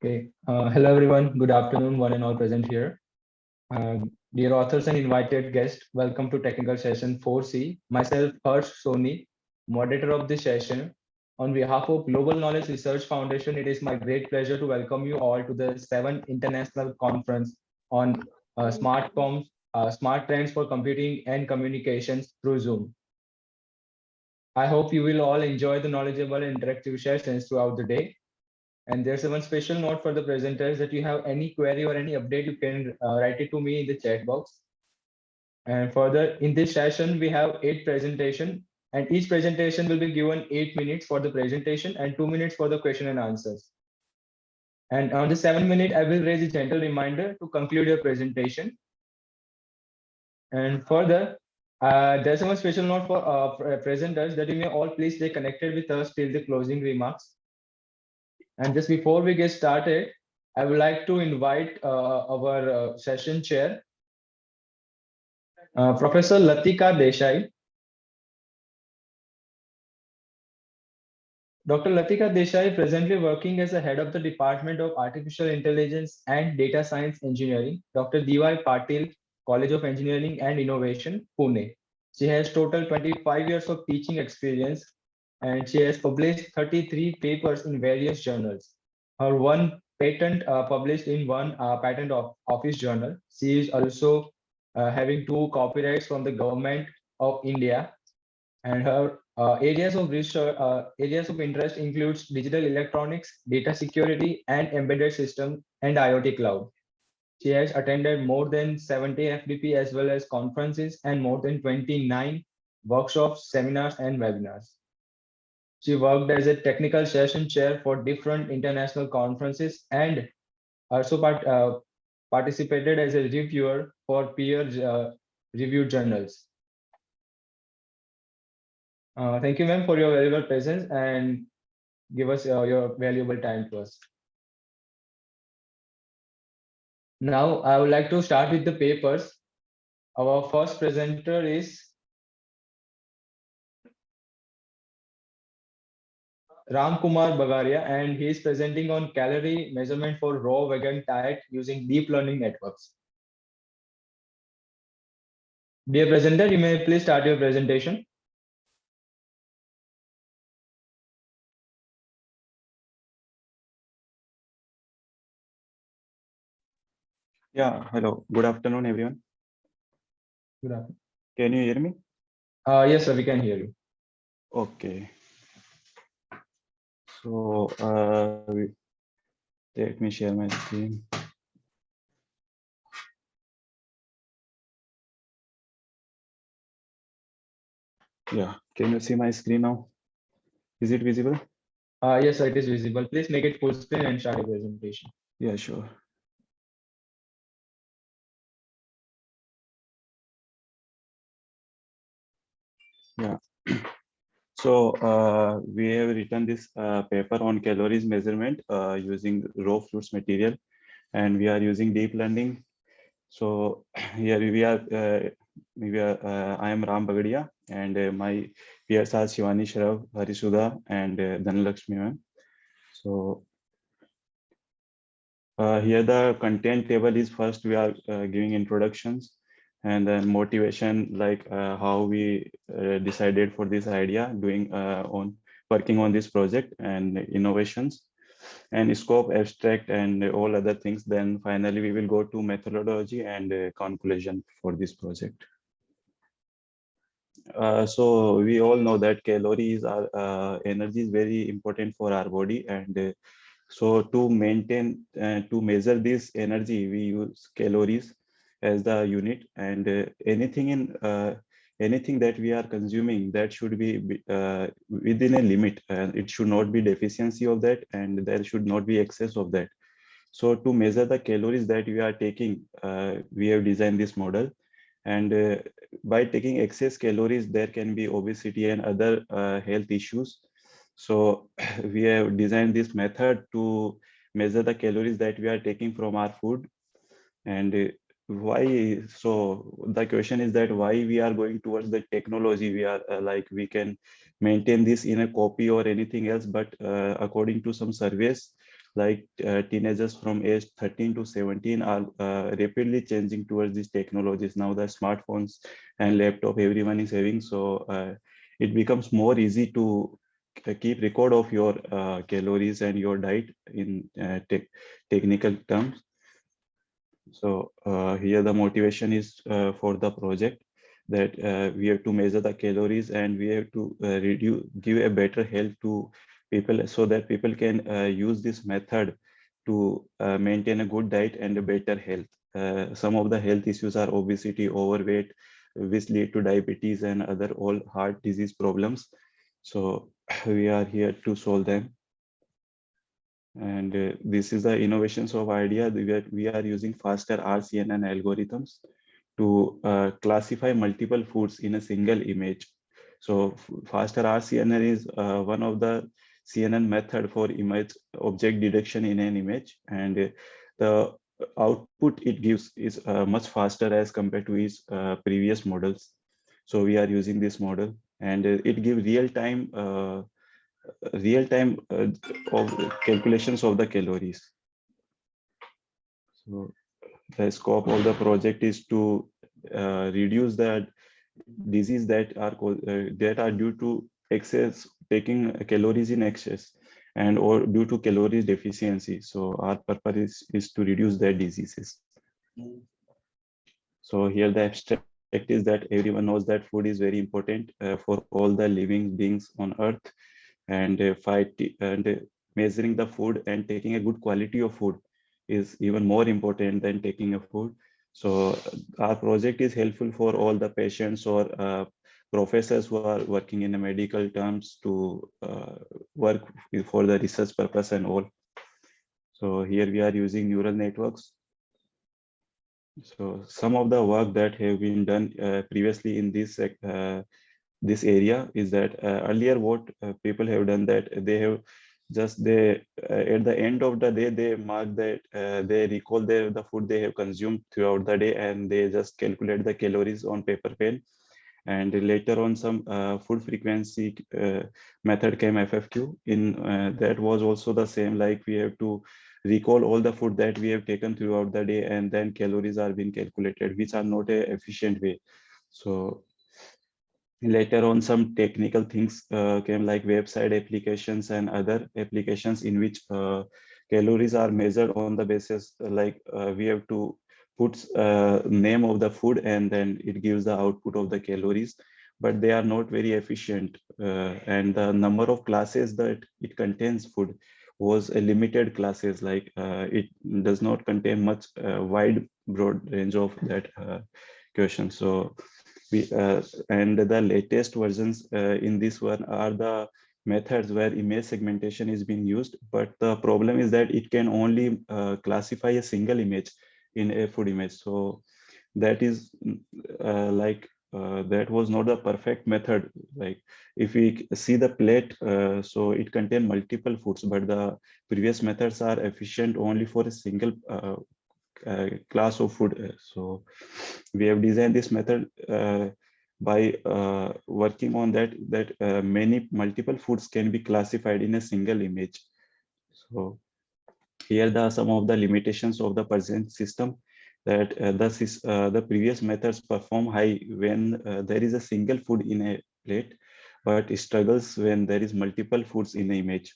Okay. Hello, everyone. Good afternoon, one and all present here. Dear authors and invited guests, welcome to Technical Session 4C. Myself, Harsh Soni, moderator of this session. On behalf of Global Knowledge Research Foundation, it is my great pleasure to welcome you all to the 7th International Conference on SMARTCOM, Smart Trends for Computing and Communications through Zoom. I hope you will all enjoy the knowledgeable and interactive sessions throughout the day. And there's a one special note for the presenters that you have any query or any update, you can write it to me in the chat box. And further, in this session, we have 8 presentations, and each presentation will be given 8 minutes for the presentation and 2 minutes for the question and answers. And on the 7 minute, I will raise a gentle reminder to conclude your presentation. And further, there's a one special note for presenters that you may all please stay connected with us till the closing remarks. And just before we get started, I would like to invite our session chair, Professor Latika Desai. Dr. Latika Desai presently working as the head of the Department of Artificial Intelligence and Data Science Engineering, Dr. D.Y. Patil College of Engineering and Innovation, Pune. She has total 25 years of teaching experience, and she has published 33 papers in various journals. Her one patent published in one patent office journal. She is also having 2 copyrights from the government of India, and her areas of interest includes digital electronics, data security, and embedded system and IoT cloud. She has attended more than 70 FDP as well as conferences and more than 29 workshops, seminars, and webinars. She worked as a technical session chair for different international conferences and also participated as a reviewer for peer reviewed journals. Thank you, ma'am, for your valuable presence and give us your valuable time to us. Now, I would like to start with the papers. Our first presenter is Ram Kumar Bagaria, and he is presenting on calorie measurement for raw vegan diet using deep learning networks. Dear presenter, you may please start your presentation. Yeah, hello. Good afternoon, everyone. Good afternoon. Can you hear me? Yes, sir, we can hear you. Okay. So let me share my screen. Yeah, can you see my screen now? Is it visible? Yes, sir, it is visible. Please make it full screen and start your presentation. Yeah, sure. Yeah. So we have written this paper on calories measurement using raw fruits material, and we are using deep learning. So here I am Ram Bagadia, and my peers are Shivani Shrav, Harisudha, and Dhanalakshmi ma'am. So here the content table is first we are giving introductions, and then motivation, like how we decided for this idea, doing on working on this project, and innovations, and scope, abstract, and all other things. Then finally we will go to methodology and conclusion for this project. So we all know that calories are energy is very important for our body, and so to maintain to measure this energy, we use calories as the unit, and anything that we are consuming, that should be within a limit. It should not be deficiency of that, and there should not be excess of that. So to measure the calories that we are taking, we have designed this model. And by taking excess calories, there can be obesity and other health issues. So we have designed this method to measure the calories that we are taking from our food. And why? So the question is that why we are going towards the technology. We are like, we can maintain this in a copy or anything else, but according to some surveys, like teenagers from age 13 to 17 are rapidly changing towards these technologies. Now the smartphones and laptop everyone is having, so it becomes more easy to keep record of your calories and your diet in technical terms. So here the motivation is for the project that we have to measure the calories and we have to give a better health to people so that people can use this method to maintain a good diet and a better health. Some of the health issues are obesity, overweight, which lead to diabetes and other all heart disease problems. So we are here to solve them. And this is the innovations of idea that we are using faster RCNN algorithms to classify multiple foods in a single image. So faster RCNN is one of the CNN method for image object detection in an image, and the output it gives is much faster as compared to its previous models. So we are using this model, and it gives real time of calculations of the calories. So the scope of the project is to reduce the disease that are due to excess taking calories in excess and or due to calories deficiency. So our purpose is to reduce their diseases. So here the abstract is that everyone knows that food is very important for all the living beings on earth, and measuring the food and taking a good quality of food is even more important than taking a food. So our project is helpful for all the patients or professors who are working in the medical terms to work for the research purpose and all. So here we are using neural networks. So some of the work that have been done previously in this area is that earlier what people have done that they have just at the end of the day they mark that they recall the food they have consumed throughout the day, and they just calculate the calories on paper pen. And later on some food frequency method came, FFQ. In that was also the same, like we have to recall all the food that we have taken throughout the day, and then calories are being calculated, which are not a efficient way. So later on some technical things came, like website applications and other applications in which calories are measured on the basis like we have to put name of the food and then it gives the output of the calories, but they are not very efficient, and the number of classes that it contains food was a limited classes, like it does not contain much wide broad range of that question. So and the latest versions in this one are the methods where image segmentation is being used, but the problem is that it can only classify a single image in a food image. So that is that was not the perfect method. Like if we see the plate, so it contains multiple foods, but the previous methods are efficient only for a single class of food. So we have designed this method by working on that many multiple foods can be classified in a single image. So here are some of the limitations of the present system, that the previous methods perform high when there is a single food in a plate, but it struggles when there is multiple foods in the image.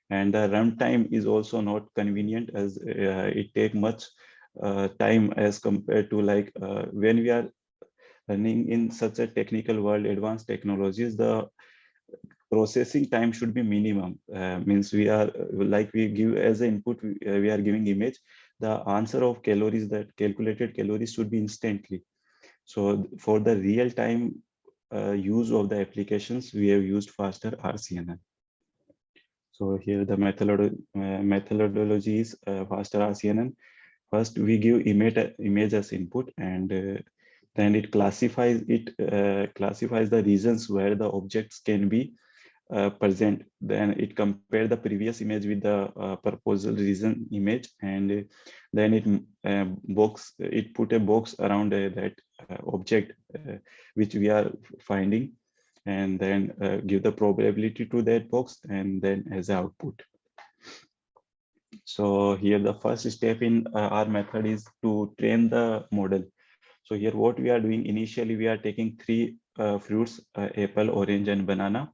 And the runtime is also not convenient, as it take much time as compared to like when we are running in such a technical world, advanced technologies, the processing time should be minimum. Means we are like we give as an input, we are giving image, the answer of calories, that calculated calories should be instantly. So for the real time use of the applications, we have used faster RCNN. So here the methodology is faster RCNN. First, we give image as input, and then it classifies the regions where the objects can be present. Then it compare the previous image with the proposal region image, and then it put a box around that object which we are finding, and then give the probability to that box, and then as output. So here the first step in our method is to train the model. So here what we are doing initially, we are taking three fruits, apple, orange and banana,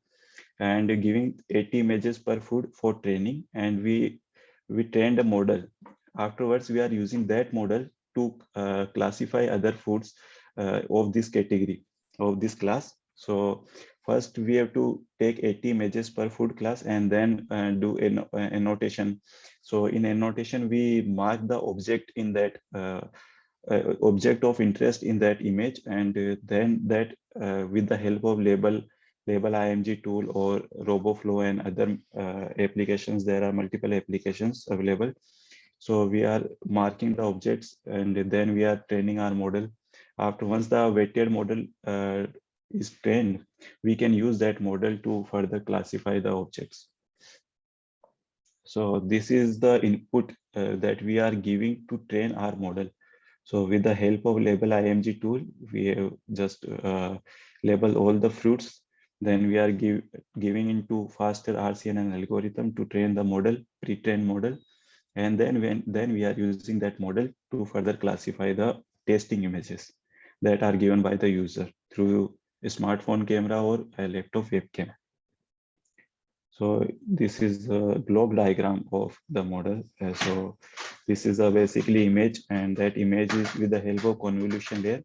and giving 80 images per food for training, and we trained a model. Afterwards we are using that model to classify other foods of this category, of this class. So first we have to take 80 images per food class and then do an annotation. So in annotation we mark the object in that object of interest in that image, and then that with the help of label img tool or roboflow and other applications, there are multiple applications available. So we are marking the objects and then we are training our model. After once the weighted model is trained, we can use that model to further classify the objects. So this is the input that we are giving to train our model. So with the help of label img tool, we have just label all the fruits. Then we are giving into faster RCNN algorithm to train the model, pre-trained model. And then we are using that model to further classify the testing images that are given by the user through a smartphone camera or a laptop webcam. So this is a block diagram of the model. So this is a basically image, and that image is with the help of convolution layer,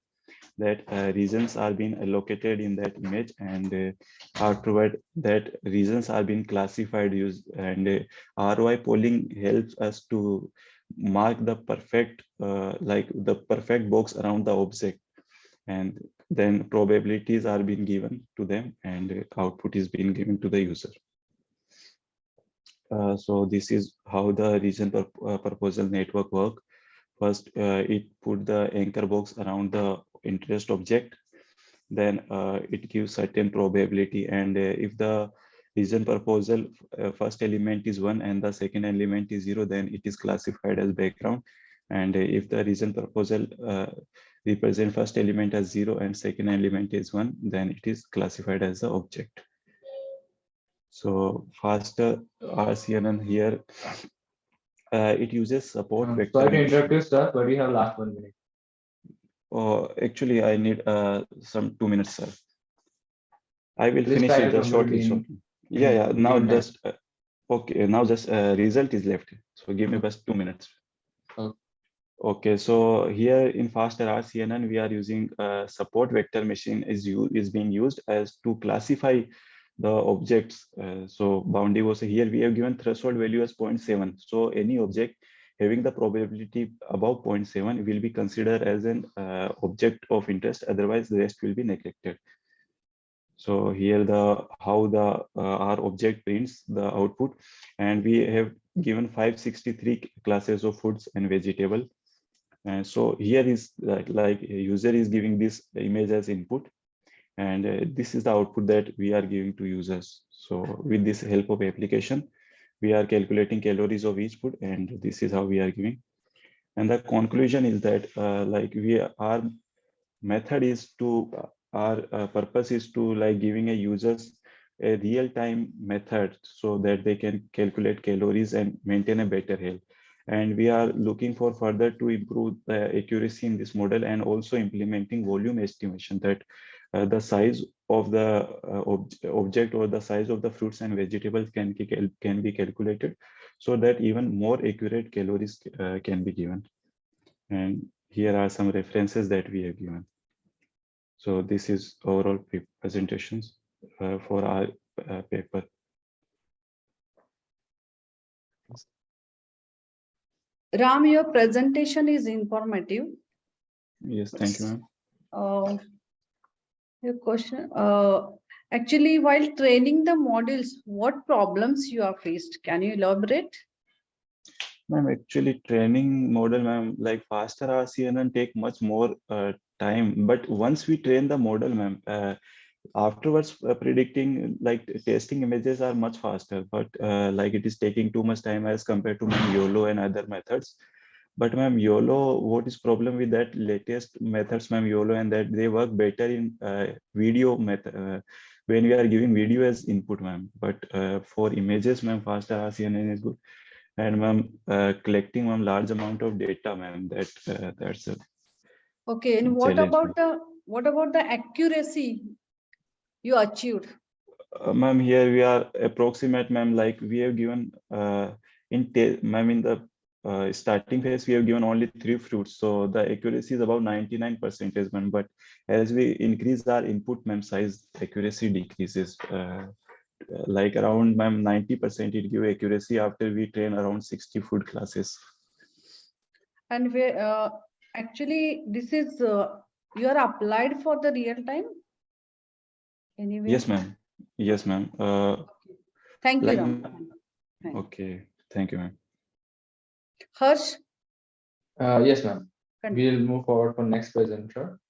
that regions are being allocated in that image, and afterward that regions are being classified use, and ROI polling helps us to mark the perfect like the perfect box around the object, and then probabilities are being given to them, and output is being given to the user. So this is how the region proposal network work. First, it put the anchor box around the interest object. Then it gives certain probability. And if the region proposal first element is 1 and the second element is 0, then it is classified as background. And if the region proposal represent first element as 0 and second element is 1, then it is classified as the object. So faster RCNN here, it uses support vector Sorry to machine. interrupt you, sir, but we have last 1 minute. Oh, actually, I need some 2 minutes, sir. I will Please finish try it to complete shortly, in shortly. Yeah. Now given time. just okay. Now just result is left. So give me Okay. just 2 minutes. Okay. Okay. So here in faster RCNN, we are using support vector machine is being used as to classify the objects. So boundary was here. We have given threshold value as 0.7. So any object having the probability above 0.7 will be considered as an object of interest. Otherwise, the rest will be neglected. So here how the our object prints the output, and we have given 563 classes of foods and vegetable. And so here is like a user is giving this image as input, and this is the output that we are giving to users. So with this help of application, we are calculating calories of each food, and this is how we are giving. And the conclusion is that like our method is to our purpose is to like giving a users a real-time method so that they can calculate calories and maintain a better health. And we are looking for further to improve the accuracy in this model, and also implementing volume estimation, that the size of the object or the size of the fruits and vegetables can be calculated, so that even more accurate calories can be given. And here are some references that we have given. So this is overall presentations for our paper. Ram, your presentation is informative. Yes, thank you, ma'am. Your question, actually, while training the models, what problems you are faced? Can you elaborate? Ma'am, actually training model, ma'am, like faster RCNN take much more time. But once we train the model, ma'am, afterwards predicting like testing images are much faster, but like it is taking too much time as compared to ma'am YOLO and other methods. But ma'am, YOLO, what is problem with that latest methods, ma'am, YOLO, and that they work better in video method when we are giving video as input, ma'am. But for images, ma'am, faster RCNN is good. And ma'am, collecting ma'am large amount of data, ma'am, that's a Okay, and challenge. what about the accuracy you achieved? Ma'am, here we are approximate, ma'am, like we have given ma'am, in the starting phase, we have given only 3 fruits. So the accuracy is about 99%, ma'am. But as we increase our input, ma'am, size, accuracy decreases. Like around, ma'am, 90% it give accuracy after we train around 60 food classes. And where actually this is you are applied for the real time anyway. Yes, ma'am. Yes, ma'am. Thank you, Like, Ram. Thank you. okay. Thank you, ma'am. Harsh, Yes, ma'am. continue. We'll move forward for next presenter.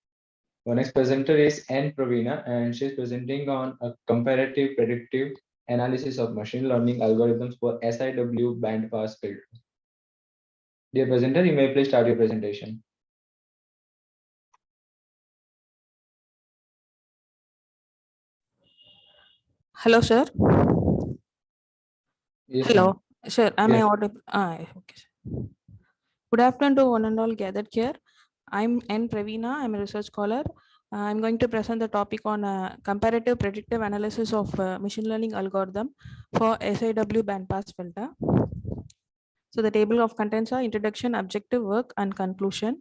The next presenter is N. Pravina, and she's presenting on a comparative predictive analysis of machine learning algorithms for SIW bandpass filter. Dear presenter, you may please start your presentation. Hello, sir. Yes, Hello. ma'am. Sir, am I Yes. audible? Okay. Good afternoon to one and all gathered here. I'm N. Pravina. I'm a research scholar. I'm going to present the topic on comparative predictive analysis of machine learning algorithm for SIW bandpass filter. So the table of contents are introduction, objective, work, and conclusion.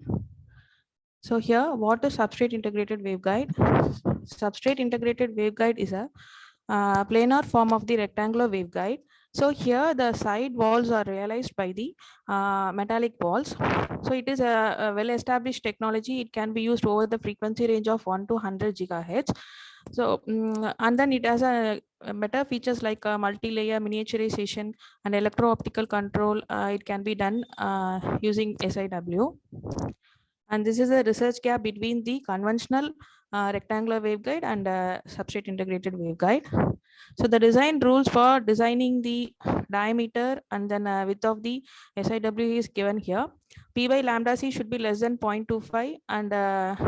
So here, what is substrate integrated waveguide? Substrate integrated waveguide is a planar form of the rectangular waveguide. So here the side walls are realized by the metallic walls. So it is a well-established technology. It can be used over the frequency range of 1 to 100 gigahertz. So and then it has a better features like multi-layer miniaturization and electro-optical control. It can be done using SIW. And this is a research gap between the conventional rectangular waveguide and substrate integrated waveguide. So the design rules for designing the diameter and then width of the SIW is given here. P by lambda C should be less than 0.25 and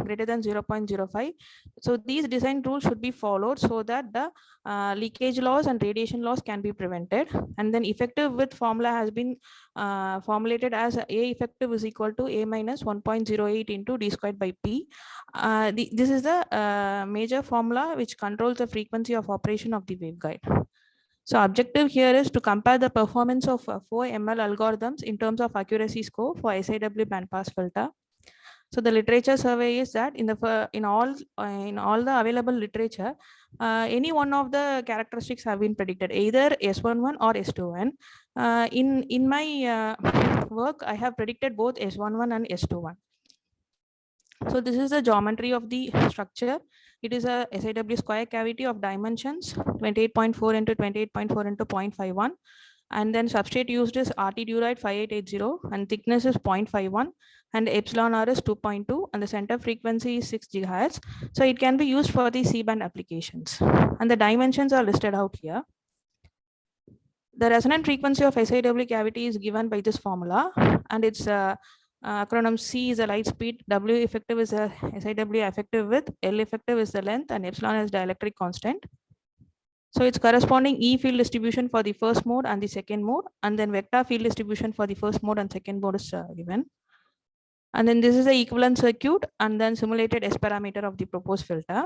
greater than 0.05. So these design rules should be followed so that the leakage loss and radiation loss can be prevented. And then effective width formula has been formulated as A effective is equal to A minus 1.08 into D squared by P. This is the major formula which controls the frequency of operation of the waveguide. So objective here is to compare the performance of 4 ML algorithms in terms of accuracy score for SIW bandpass filter. So the literature survey is that in all the available literature, any one of the characteristics have been predicted, either S11 or S21. In my work, I have predicted both S11 and S21. So this is the geometry of the structure. It is a SIW square cavity of dimensions 28.4 into 28.4 into 0.51. And then substrate used is RT Durite 5880 and thickness is 0.51 and epsilon R is 2.2 and the center frequency is 6 gigahertz. So it can be used for the C-band applications. And the dimensions are listed out here. The resonant frequency of SIW cavity is given by this formula, and its acronym C is a light speed, W effective is a SIW effective width, L effective is the length, and epsilon is dielectric constant. So its corresponding E field distribution for the first mode and the second mode, and then vector field distribution for the first mode and second mode is given. And then this is the equivalent circuit and then simulated S parameter of the proposed filter.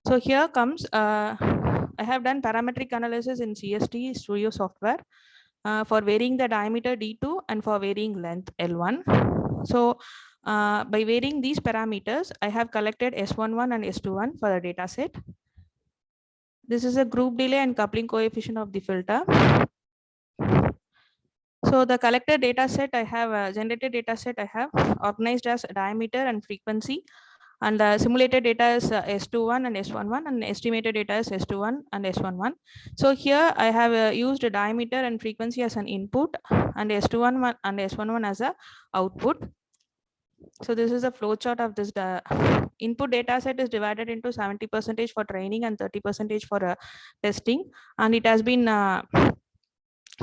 So here comes, I have done parametric analysis in CST Studio software for varying the diameter D2 and for varying length L1. So by varying these parameters, I have collected S11 and S21 for the data set. This is a group delay and coupling coefficient of the filter. So the collected data set I have, generated data set I have organized as diameter and frequency. And the simulated data is S21 and S11 and estimated data is S21 and S11. So here I have used a diameter and frequency as an input and S21 and S11 as a output. So this is a flowchart of this. Input data set is divided into 70% for training and 30% for testing. And it has been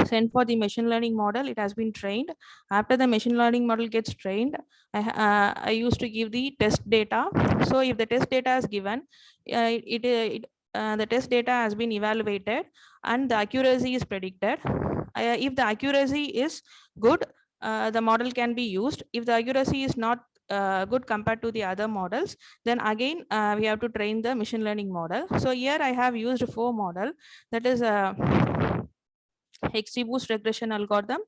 sent for the machine learning model. It has been trained. After the machine learning model gets trained, I used to give the test data. So if the test data is given, it the test data has been evaluated and the accuracy is predicted. If the accuracy is good, the model can be used. If the accuracy is not good compared to the other models, then again we have to train the machine learning model. So here I have used 4 model, that is XGBoost regression algorithm,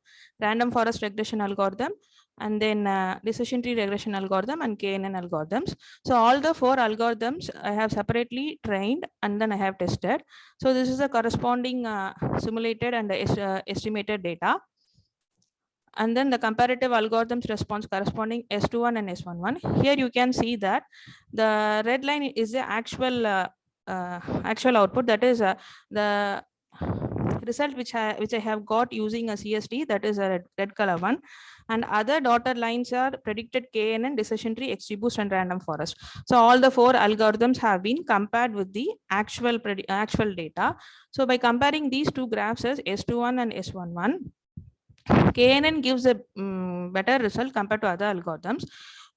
random forest regression algorithm, and then decision tree regression algorithm and KNN algorithms. So all the 4 algorithms I have separately trained and then I have tested. So this is a corresponding simulated and estimated data. And then the comparative algorithms response corresponding S21 and S11. Here you can see that the red line is the actual actual output, that is the result which I have got using a CST, that is a red color one, and other dotted lines are predicted KNN, decision tree, XGBoost, and random forest. So all the 4 algorithms have been compared with the actual data. So by comparing these 2 graphs as S21 and S11, KNN gives a better result compared to other algorithms.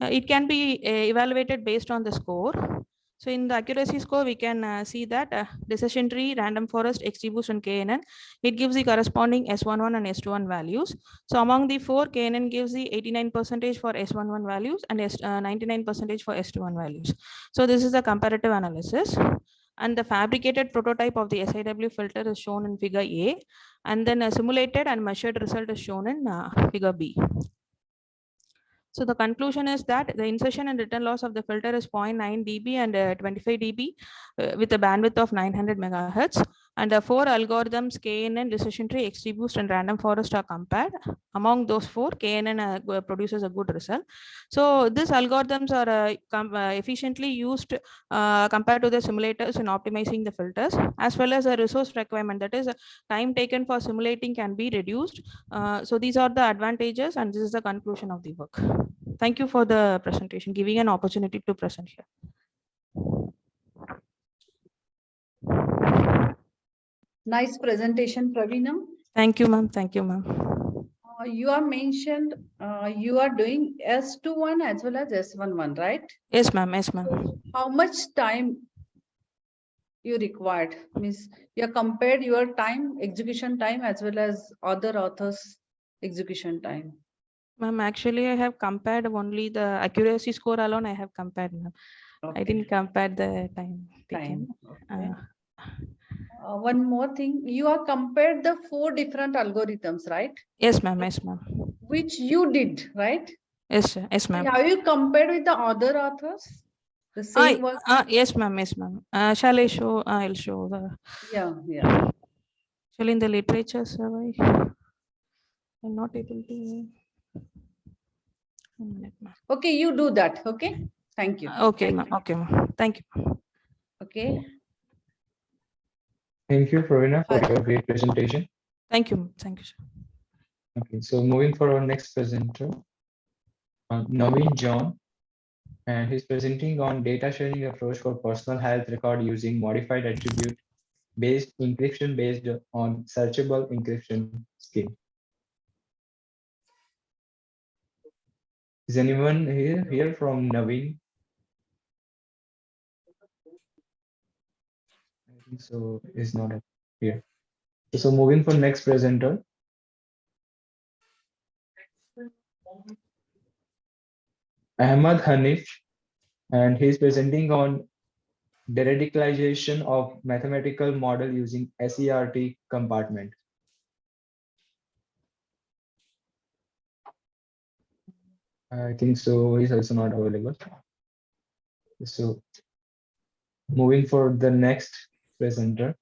It can be evaluated based on the score. So in the accuracy score, we can see that decision tree, random forest, XGBoost, and KNN, it gives the corresponding S11 and S21 values. So among the 4, KNN gives the 89% for S11 values and 99% for S21 values. So this is the comparative analysis. And the fabricated prototype of the SIW filter is shown in figure A, and then a simulated and measured result is shown in figure B. So the conclusion is that the insertion and return loss of the filter is 0.9 dB and 25 dB with a bandwidth of 900 megahertz. And the 4 algorithms, KNN, decision tree, XGBoost, and random forest are compared. Among those 4, KNN produces a good result. So these algorithms are efficiently used compared to the simulators in optimizing the filters, as well as a resource requirement, that is time taken for simulating can be reduced. So these are the advantages, and this is the conclusion of the work. Thank you for the presentation, giving an opportunity to present here. Nice presentation, Praveena. Thank you, ma'am. Thank you, ma'am. You are mentioned you are doing S21 as well as S11, right? Yes, ma'am. Yes, ma'am. How much time you required? Means you have compared your time, execution time, as well as other authors' execution time. Ma'am, actually, I have compared only the accuracy score alone. I have compared, ma'am. Okay. I didn't compare the time taken. Okay. One more thing, you are compared the 4 different algorithms, right? Yes, ma'am. Yes, ma'am. Which you did, right? Yes, sir. Yes, ma'am. Have you compared with the other authors? The same work? Yes, ma'am. Yes, ma'am. Shall I show? I'll show the. Yeah. Actually, in the literature survey, I'm not able to. Okay, you do that. Okay. Thank you. Okay, ma'am. Okay, ma'am. Thank you. Okay. Thank you, Praveena, for your great presentation. Thank you. Thank you, sir. Okay, so moving for our next presenter, Naveen John, and he's presenting on data sharing approach for personal health record using modified attribute based encryption based on searchable encryption scheme. Is anyone here from Naveen? I think so. Is not here. So moving for next presenter. Ahmad Hanif, and he's presenting on deradicalization of mathematical model using SERT compartment. I think so. He's also not available. So moving for the next presenter,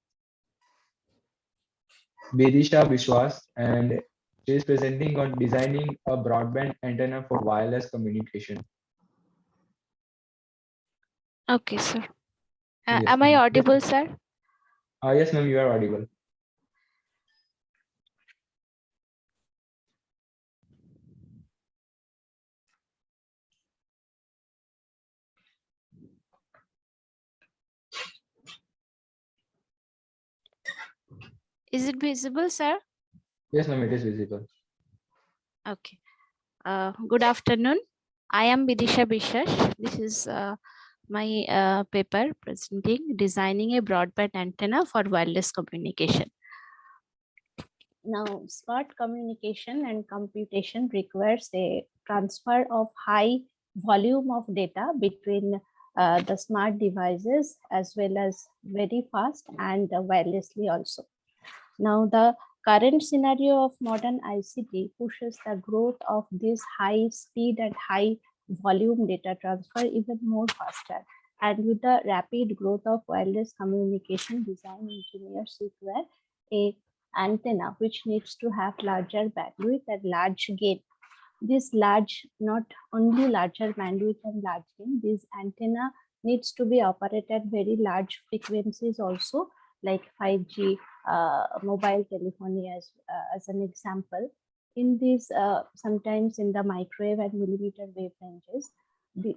Vidisha Vishwas, and she is presenting on designing a broadband antenna for wireless communication. Okay, sir. Yes, Am I ma'am. audible, sir? Yes, ma'am, you are audible. Is it visible, sir? Yes, ma'am, it is visible. Okay. Good afternoon. I am Vidisha Bishash. This is my paper presenting designing a broadband antenna for wireless communication. Now, smart communication and computation requires a transfer of high volume of data between the smart devices as well as very fast and wirelessly also. Now, the current scenario of modern ICT pushes the growth of this high speed and high volume data transfer even more faster. And with the rapid growth of wireless communication, design engineers require a antenna which needs to have larger bandwidth and large gain. This large, not only larger bandwidth and large gain, this antenna needs to be operated very large frequencies also, like 5G mobile telephony as an example. In these, sometimes in the microwave and millimeter wave ranges,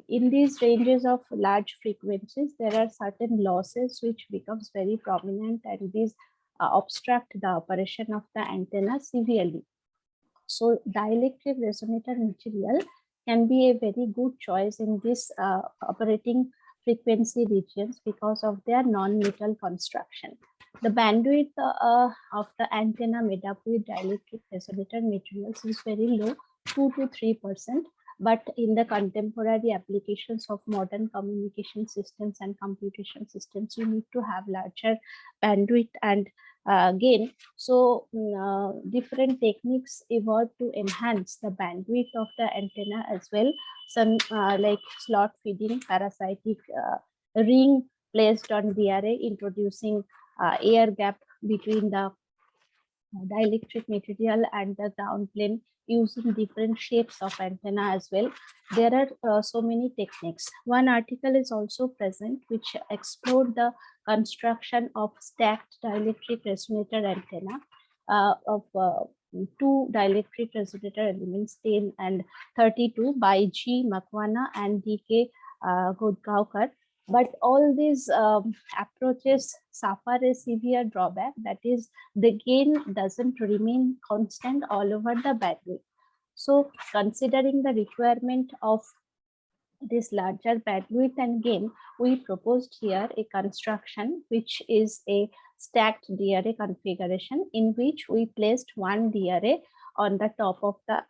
in these ranges of large frequencies, there are certain losses which becomes very prominent, and these obstruct the operation of the antenna severely. So dielectric resonator material can be a very good choice in this operating frequency regions because of their non-metal construction. The bandwidth of the antenna made up with dielectric resonator materials is very low, 2 to 3%. But in the contemporary applications of modern communication systems and computation systems, you need to have larger bandwidth and gain. So different techniques evolved to enhance the bandwidth of the antenna as well. Some like slot feeding, parasitic ring placed on the array, introducing air gap between the dielectric material and the ground plane, using different shapes of antenna as well. There are so many techniques. One article is also present which explored the construction of stacked dielectric resonator antenna of two dielectric resonator elements 10 and 32 by G. Makwana and D.K. Godgaonkar. But all these approaches suffer a severe drawback, that is, the gain doesn't remain constant all over the bandwidth. So considering the requirement of this larger bandwidth and gain, we proposed here a construction which is a stacked DRA configuration, in which we placed one DRA on the top of the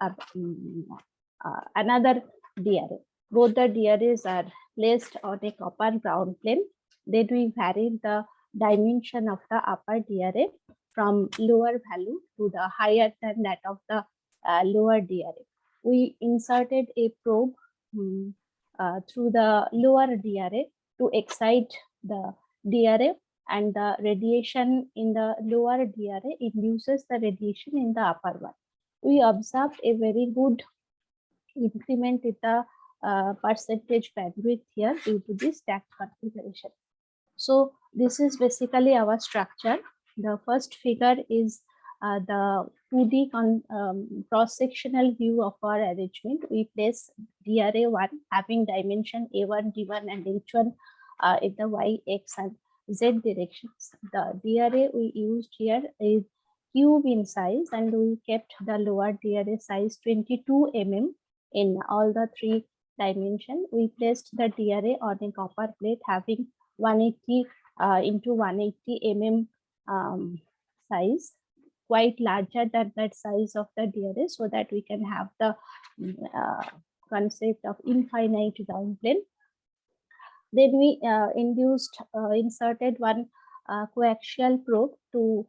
another DRA. Both the DRAs are placed on a copper ground plane. Then we varied the dimension of the upper DRA from lower value to the higher than that of the lower DRA. We inserted a probe through the lower DRA to excite the DRA, and the radiation in the lower DRA induces the radiation in the upper one. We observed a very good increment in the percentage bandwidth here due to this stacked configuration. So this is basically our structure. The first figure is the 2D cross-sectional view of our arrangement. We place DRA1 having dimension A1, D1 and H1 in the Y, X and Z directions. The DRA we used here is cube in size, and we kept the lower DRA size 22 mm in all the three dimensions. We placed the DRA on a copper plate having 180 into 180 mm size, quite larger than that size of the DRA, so that we can have the concept of infinite downplane. Then we inserted one coaxial probe to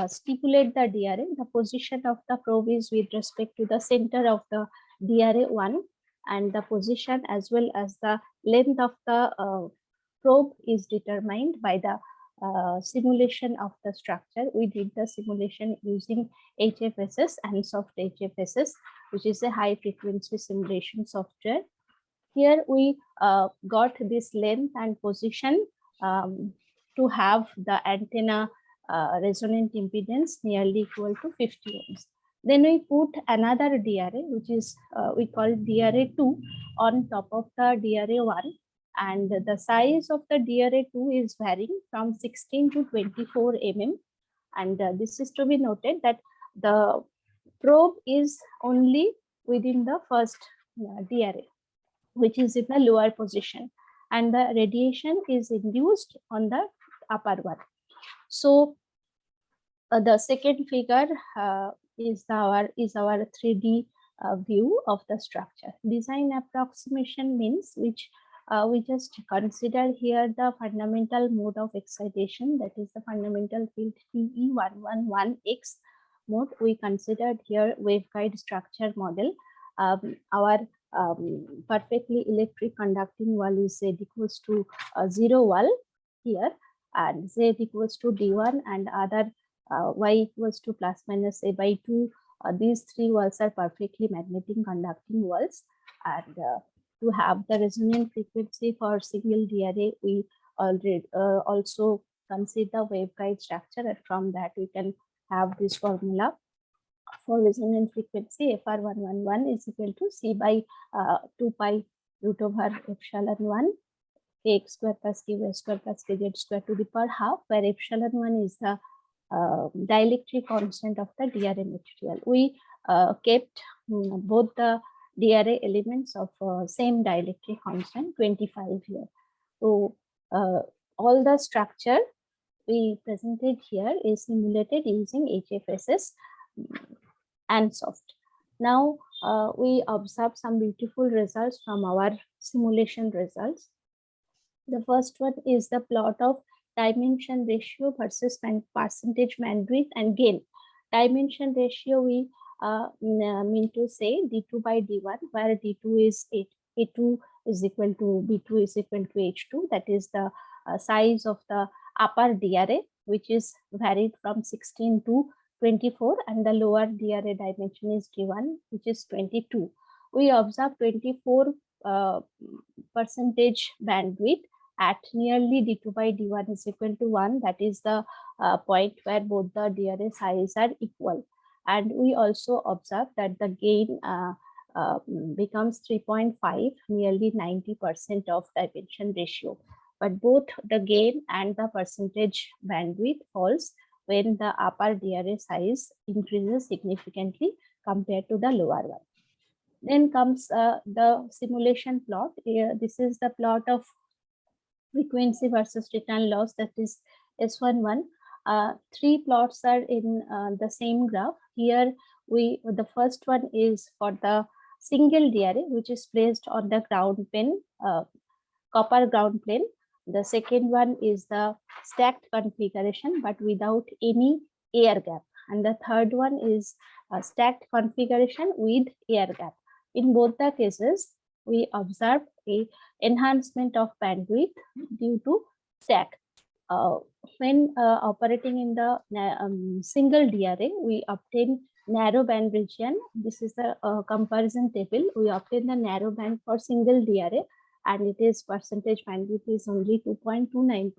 stipulate the DRA. The position of the probe is with respect to the center of the DRA1, and the position as well as the length of the probe is determined by the simulation of the structure. We did the simulation using HFSS and soft HFSS, which is a high frequency simulation software. Here we got this length and position to have the antenna resonant impedance nearly equal to 50 ohms. Then we put another DRA, which is we call DRA2 on top of the DRA1, and the size of the DRA2 is varying from 16 to 24 mm. And this is to be noted that the probe is only within the first DRA, which is in the lower position, and the radiation is induced on the upper one. So the second figure is our 3D view of the structure. Design approximation means which we just consider here the fundamental mode of excitation, that is the fundamental field TE111X mode. We considered here waveguide structure model. Our perfectly electric conducting wall is Z equals to 0 wall here, and Z equals to D1, and other Y equals to plus minus A by 2. These three walls are perfectly magnetic conducting walls. And to have the resonant frequency for single DRA, we already also consider waveguide structure, and from that we can have this formula for resonant frequency. FR111 is equal to C by 2 pi root over epsilon 1 kx square plus ky square plus kz square to the power half, where epsilon 1 is the dielectric constant of the DRA material. We kept both the DRA elements of same dielectric constant 25 here. So all the structure we presented here is simulated using HFSS and soft. Now we observe some beautiful results from our simulation results. The first one is the plot of dimension ratio versus percentage bandwidth and gain. Dimension ratio we mean to say D2 by D1, where D2 is A2 is equal to B2 is equal to H2. That is the size of the upper DRA, which is varied from 16 to 24, and the lower DRA dimension is D1, which is 22. We observe 24 percentage bandwidth at nearly D2 by D1 is equal to 1. That is the point where both the DRA size are equal. And we also observe that the gain becomes 3.5, nearly 90% of dimension ratio. But both the gain and the percentage bandwidth falls when the upper DRA size increases significantly compared to the lower one. Then comes the simulation plot. Here, this is the plot of frequency versus return loss, that is S11. Three plots are in the same graph. Here the first one is for the single DRA, which is placed on the ground plane, copper ground plane. The second one is the stacked configuration but without any air gap, and the third one is a stacked configuration with air gap. In both the cases, we observe a enhancement of bandwidth due to stack. When operating in the single DRA, we obtain narrow band region. This is the comparison table. We obtain the narrow band for single DRA, and it is percentage bandwidth is only 2.29%.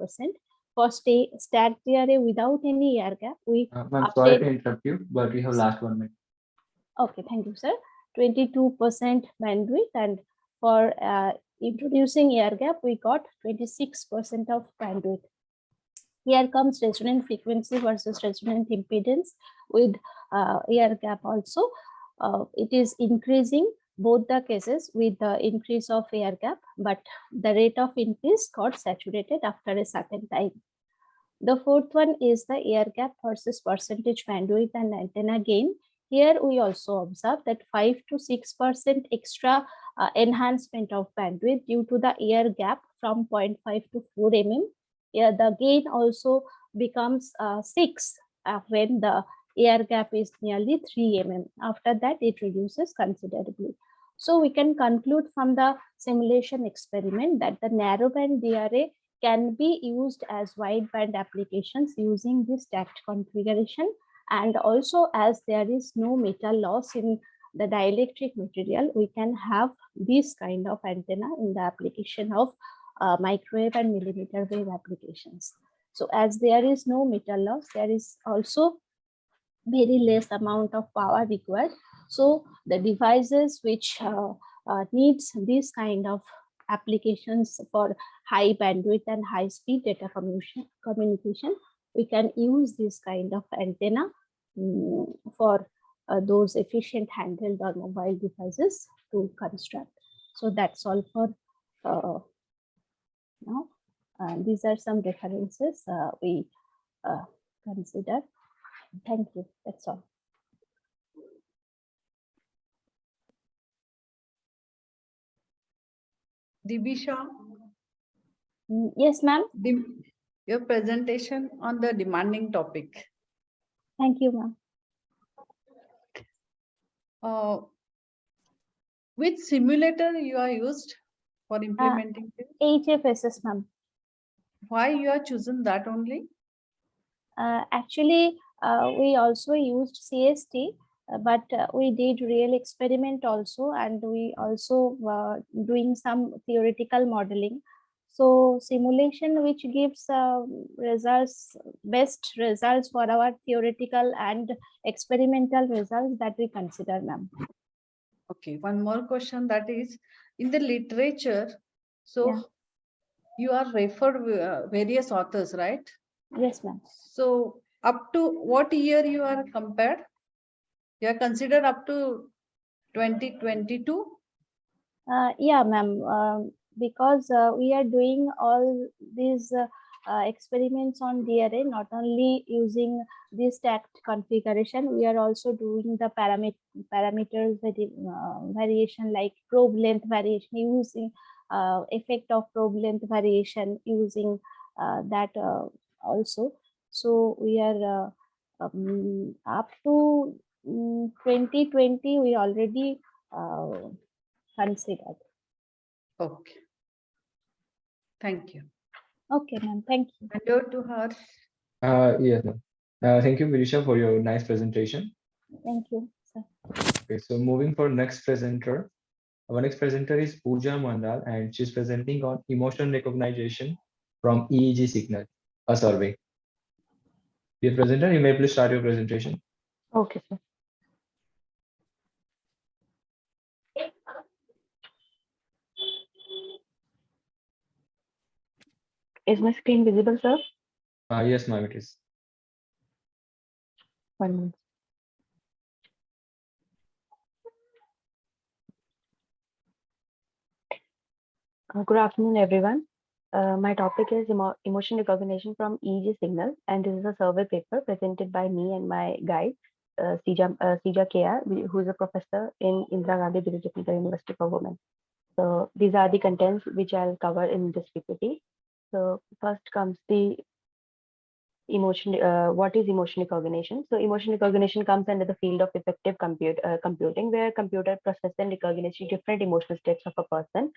For stacked DRA without any air gap, we I'm sorry to interrupt you, but we have last 1 minute. Okay, thank you, sir. 22% bandwidth, and for introducing air gap, we got 26% of bandwidth. Here comes resonant frequency versus resonant impedance with air gap also. It is increasing both the cases with the increase of air gap, but the rate of increase got saturated after a certain time. The fourth one is the air gap versus percentage bandwidth and antenna gain. Here we also observe that 5 to 6% extra enhancement of bandwidth due to the air gap from 0.5 to 4 mm. Here the gain also becomes 6 when the air gap is nearly 3 mm. After that, it reduces considerably. So we can conclude from the simulation experiment that the narrowband DRA can be used as wideband applications using this stacked configuration, and also as there is no metal loss in the dielectric material, we can have this kind of antenna in the application of microwave and millimeter wave applications. So as there is no metal loss, there is also very less amount of power required. So the devices which needs this kind of applications for high bandwidth and high speed data communication, we can use this kind of antenna for those efficient handheld or mobile devices to construct. So that's all for Now, these are some references we consider. Thank you. That's all. Dibisha, Yes, ma'am. your presentation on the demanding topic. Thank you, ma'am. Which simulator you are used for implementing this? HFSS, ma'am. Why you are choosing that only? Actually, we also used CST, but we did real experiment also, and we also doing some theoretical modeling. So simulation, which gives results, best results for our theoretical and experimental results, that we consider, ma'am. Okay, one more question, that is in the literature. So Yeah. you are referred various authors, right? Yes, ma'am. So up to what year you are compared? You are considered up to 2022? Yeah, ma'am. Because we are doing all these experiments on DRA, not only using this stacked configuration, we are also doing the parameters variation, like probe length variation, using effect of probe length variation, using that also. So we are up to 2020, we already considered. Okay. Thank you. Okay, ma'am. Thank you. Hand over to her. Yes, ma'am. Thank you, Virisha, for your nice presentation. Thank you, sir. Okay, so moving for next presenter. Our next presenter is Pooja Mandal, and she's presenting on emotion recognition from EEG signal, a survey. Dear presenter, you may please start your presentation. Okay, sir. Is my screen visible, sir? Yes, ma'am, it is. 1 minute. Good afternoon, everyone. My topic is emotion recognition from EEG signal, and this is a survey paper presented by me and my guide, Sija KR, who is a professor in Indira Gandhi Biru Technical University for Women. So these are the contents which I'll cover in this PPT. So first comes the what is emotion recognition? So emotion recognition comes under the field of effective computing, where computer processes and recognizes different emotional states of a person.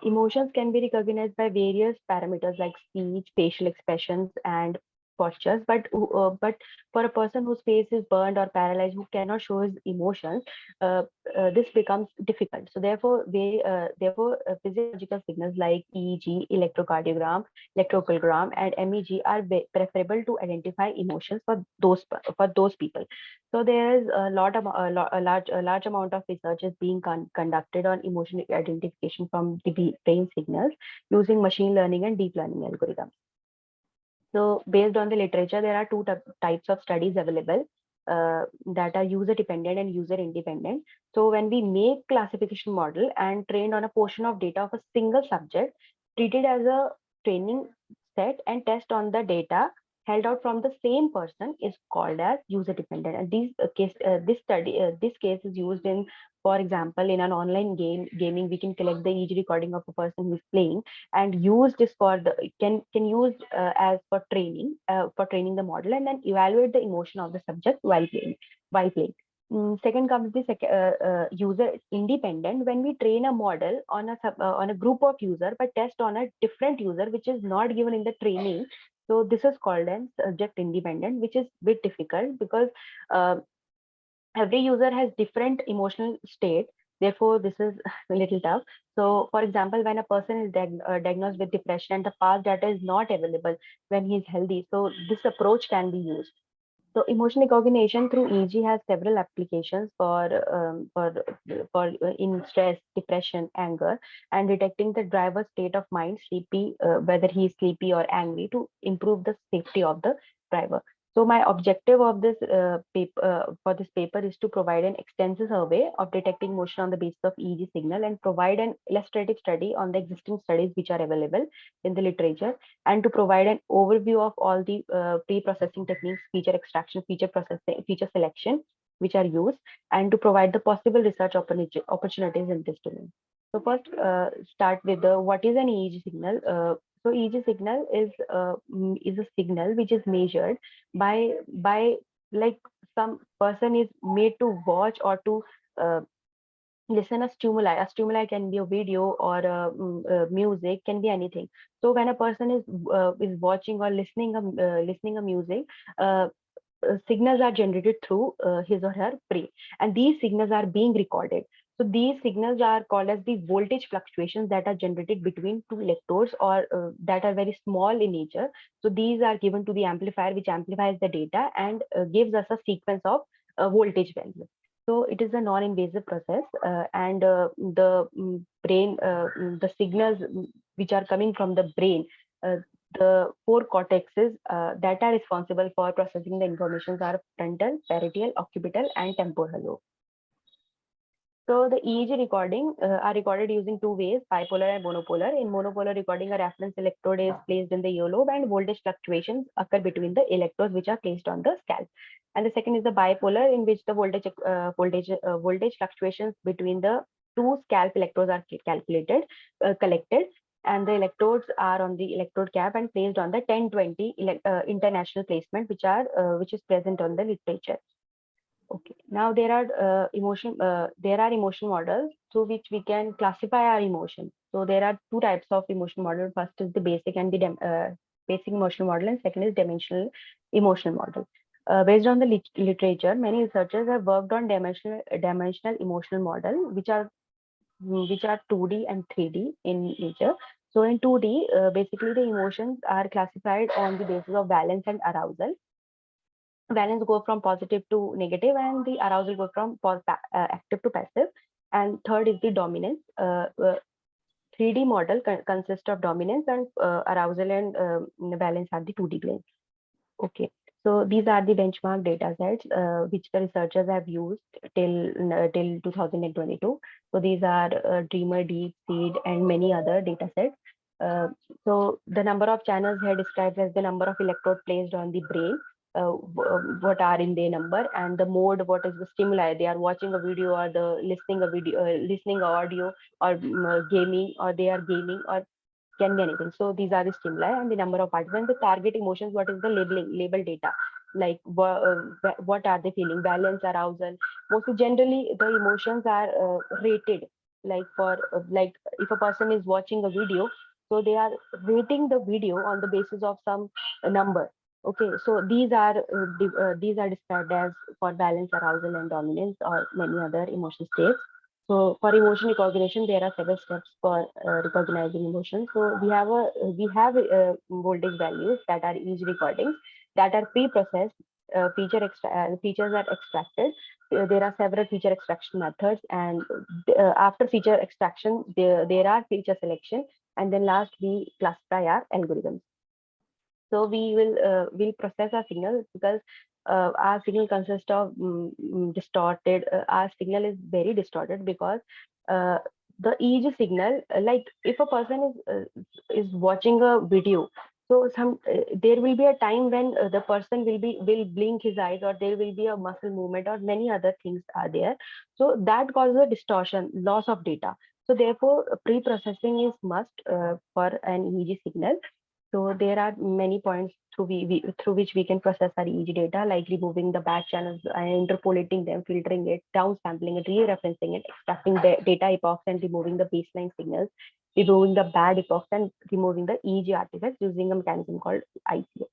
Emotions can be recognized by various parameters like speech, facial expressions, and postures. But for a person whose face is burned or paralyzed, who cannot show his emotions, this becomes difficult. So therefore, physiological signals like EEG, electrocardiogram, electrocardiogram, and MEG are preferable to identify emotions for those people. So there is a large amount of research is being conducted on emotion identification from the brain signals using machine learning and deep learning algorithms. So based on the literature, there are two types of studies available that are user dependent and user independent. So when we make classification model and trained on a portion of data of a single subject, treated as a training set and test on the data held out from the same person is called as user dependent. And this case is used in, for example, in an online gaming, we can collect the EEG recording of a person who is playing and use this for the can use as for training the model, and then evaluate the emotion of the subject while playing. Second comes the user independent. When we train a model on a group of user but test on a different user which is not given in the training, so this is called as subject independent, which is bit difficult because every user has different emotional state. Therefore, this is a little tough. So, for example, when a person is diagnosed with depression and the past data is not available when he is healthy, so this approach can be used. So emotion recognition through EEG has several applications in stress, depression, anger, and detecting the driver's state of mind, whether he is sleepy or angry, to improve the safety of the driver. So my objective of this paper is to provide an extensive survey of detecting motion on the basis of EEG signal and provide an illustrative study on the existing studies which are available in the literature, and to provide an overview of all the pre-processing techniques, feature extraction, feature processing, feature selection, which are used, and to provide the possible research opportunities in this domain. So first, start with the what is an EEG signal. So EEG signal is a signal which is measured by like some person is made to watch or to uh, listen a stimuli. A stimuli can be a video or music, can be anything. So when a person is watching or listening a music, uh, signals are generated through his or her brain, and these signals are being recorded. So these signals are called as the voltage fluctuations that are generated between two electrodes, or that are very small in nature. So these are given to the amplifier, which amplifies the data and gives us a sequence of voltage value. So it is a non-invasive process, and the signals which are coming from the brain, the four cortexes that are responsible for processing the information are frontal, parietal, occipital, and temporal lobe. So the EEG recording are recorded using two ways, bipolar and monopolar. In monopolar recording, a reference electrode is placed in the earlobe, and voltage fluctuations occur between the electrodes which are placed on the scalp. And the second is the bipolar, in which the voltage fluctuations between the two scalp electrodes are collected, and the electrodes are on the electrode cap and placed on the 1020 international placement, which is present on the literature. Okay, now there are emotion models through which we can classify our emotion. So there are two types of emotion model. First is the basic and the basic emotional model, and second is dimensional emotional model. Based on the literature, many researchers have worked on dimensional emotional model, which are 2D and 3D in nature. So in 2D, basically the emotions are classified on the basis of valence and arousal. Valence go from positive to negative, and the arousal go from active to passive. And third is the dominance. 3D model consists of dominance, and arousal and valence are the 2D planes. Okay, so these are the benchmark data sets which the researchers have used till 2022. So these are Dreamer, Deep, Seed, and many other data sets. So the number of channels here described as the number of electrode placed on the brain, what are in their number, and the mode, what is the stimuli. They are watching a video, or the listening audio, or gaming, or they are gaming, or can be anything. So these are the stimuli, and the number of participants. The target emotions, what is the label data, like what are they feeling, valence, arousal. Mostly generally the emotions are rated, like for like if a person is watching a video, so they are rating the video on the basis of some number. Okay, so these are described as for valence, arousal, and dominance, or many other emotion states. So for emotion recognition, there are several steps for recognizing emotions. So we have voltage values that are EEG recordings that are pre-processed. Features are extracted. There are several feature extraction methods, and after feature extraction, there are feature selection, and then last we classify our algorithms. So we'll process our signal, because our signal consists of distorted. Our signal is very distorted because the EEG signal, like if a person is watching a video, so there will be a time when the person will blink his eyes, or there will be a muscle movement, or many other things are there. So that causes a distortion, loss of data. So therefore, pre-processing is must for an EEG signal. So there are many points through which we can process our EEG data, like removing the bad channels and interpolating them, filtering it, downsampling it, re-referencing it, extracting the data epochs and removing the baseline signals, removing the bad epochs and removing the EEG artifacts using a mechanism called ICA.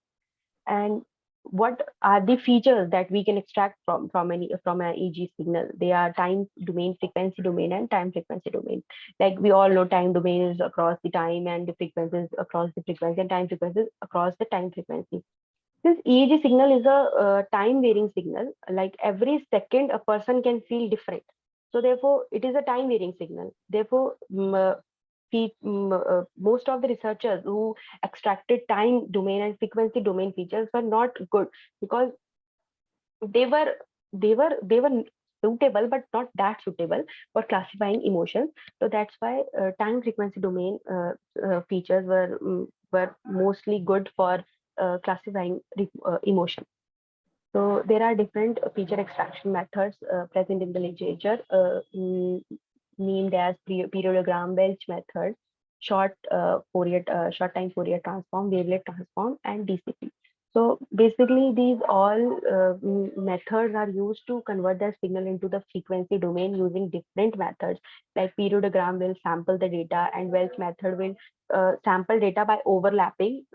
And what are the features that we can extract from an EEG signal? They are time domain, frequency domain, and time frequency domain. Like we all know, time domain is across the time, and the frequencies across the frequency, and time frequencies across the time frequency. This EEG signal is a time varying signal. Like every second, a person can feel different. So therefore, it is a time varying signal. Therefore, most of the researchers who extracted time domain and frequency domain features were not good, because they were they were suitable but not that suitable for classifying emotions. So that's why time frequency domain features were mostly good for classifying emotion. So there are different feature extraction methods present in the literature, named as periodogram, Welch method, short time Fourier transform, wavelet transform, and DCT. So basically, these all methods are used to convert the signal into the frequency domain using different methods. Like periodogram will sample the data, and Welch method will sample data by overlapping,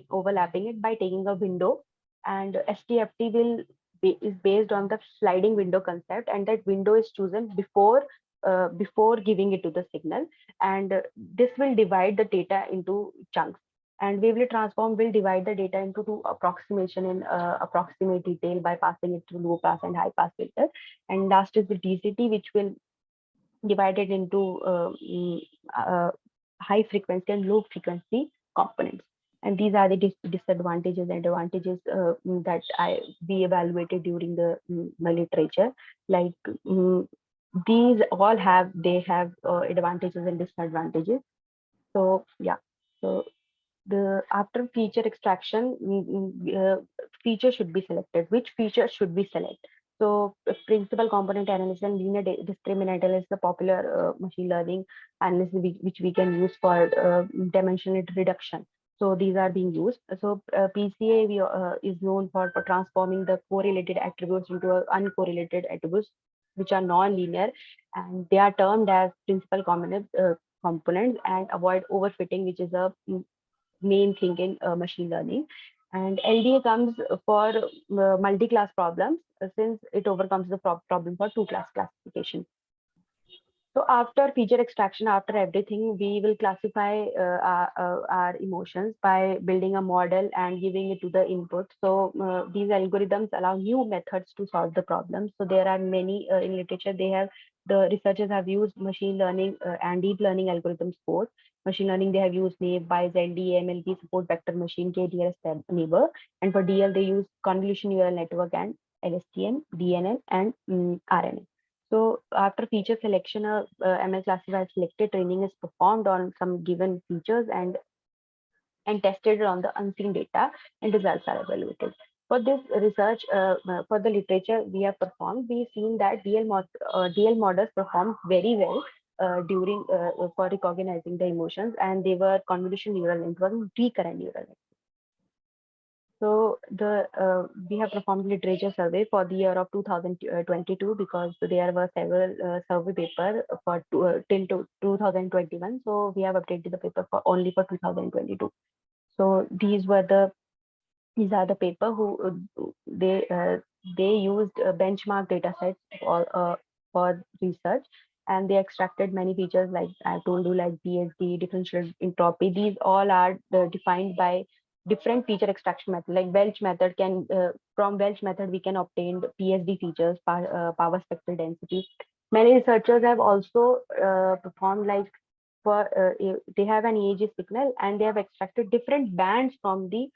overlapping it by taking a window, and STFT is based on the sliding window concept, and that window is chosen before giving it to the signal, and this will divide the data into chunks. And wavelet transform will divide the data into two approximation in approximate detail by passing it through low pass and high pass filter. And last is the DCT, which will divide it into high frequency and low frequency components. And these are the disadvantages and advantages that we evaluated during the literature. Like these all have advantages and disadvantages. So yeah, so the after feature extraction, feature should be selected. Which feature should we select? So principal component analysis and linear discriminant analysis is the popular machine learning analysis which we can use for dimensional reduction. So these are being used. So PCA is known for transforming the correlated attributes into uncorrelated attributes, which are non-linear, and they are termed as principal components, and avoid overfitting, which is a main thing in machine learning. And LDA comes for multi-class problems, since it overcomes the problem for two-class classification. So after feature extraction, after everything, we will classify our emotions by building a model and giving it to the input. So these algorithms allow new methods to solve the problem. So there are many in literature. The researchers have used machine learning and deep learning algorithms both. Machine learning, they have used NAIF, BIS, LD, MLP, support vector machine, KDRS, neighbor. And for DL, they use convolution neural network and LSTM, DNN, and RNN. So after feature selection, ML classifier selected training is performed on some given features and tested on the unseen data, and results are evaluated. For this research, for the literature we have performed, we've seen that DL models performed very well during for recognizing the emotions, and they were convolution neural network, recurrent neural network. So we have performed literature survey for the year of 2022, because there were several survey paper for till 2021. So we have updated the paper only for 2022. So these are the paper who they used benchmark data sets for research, and they extracted many features, like I told you, like BSD, differential entropy. These all are defined by different feature extraction method. Like Welch method can from Welch method we can obtain PSD features, power spectral density. Many researchers have also performed like they have an EEG signal, and they have extracted different bands from the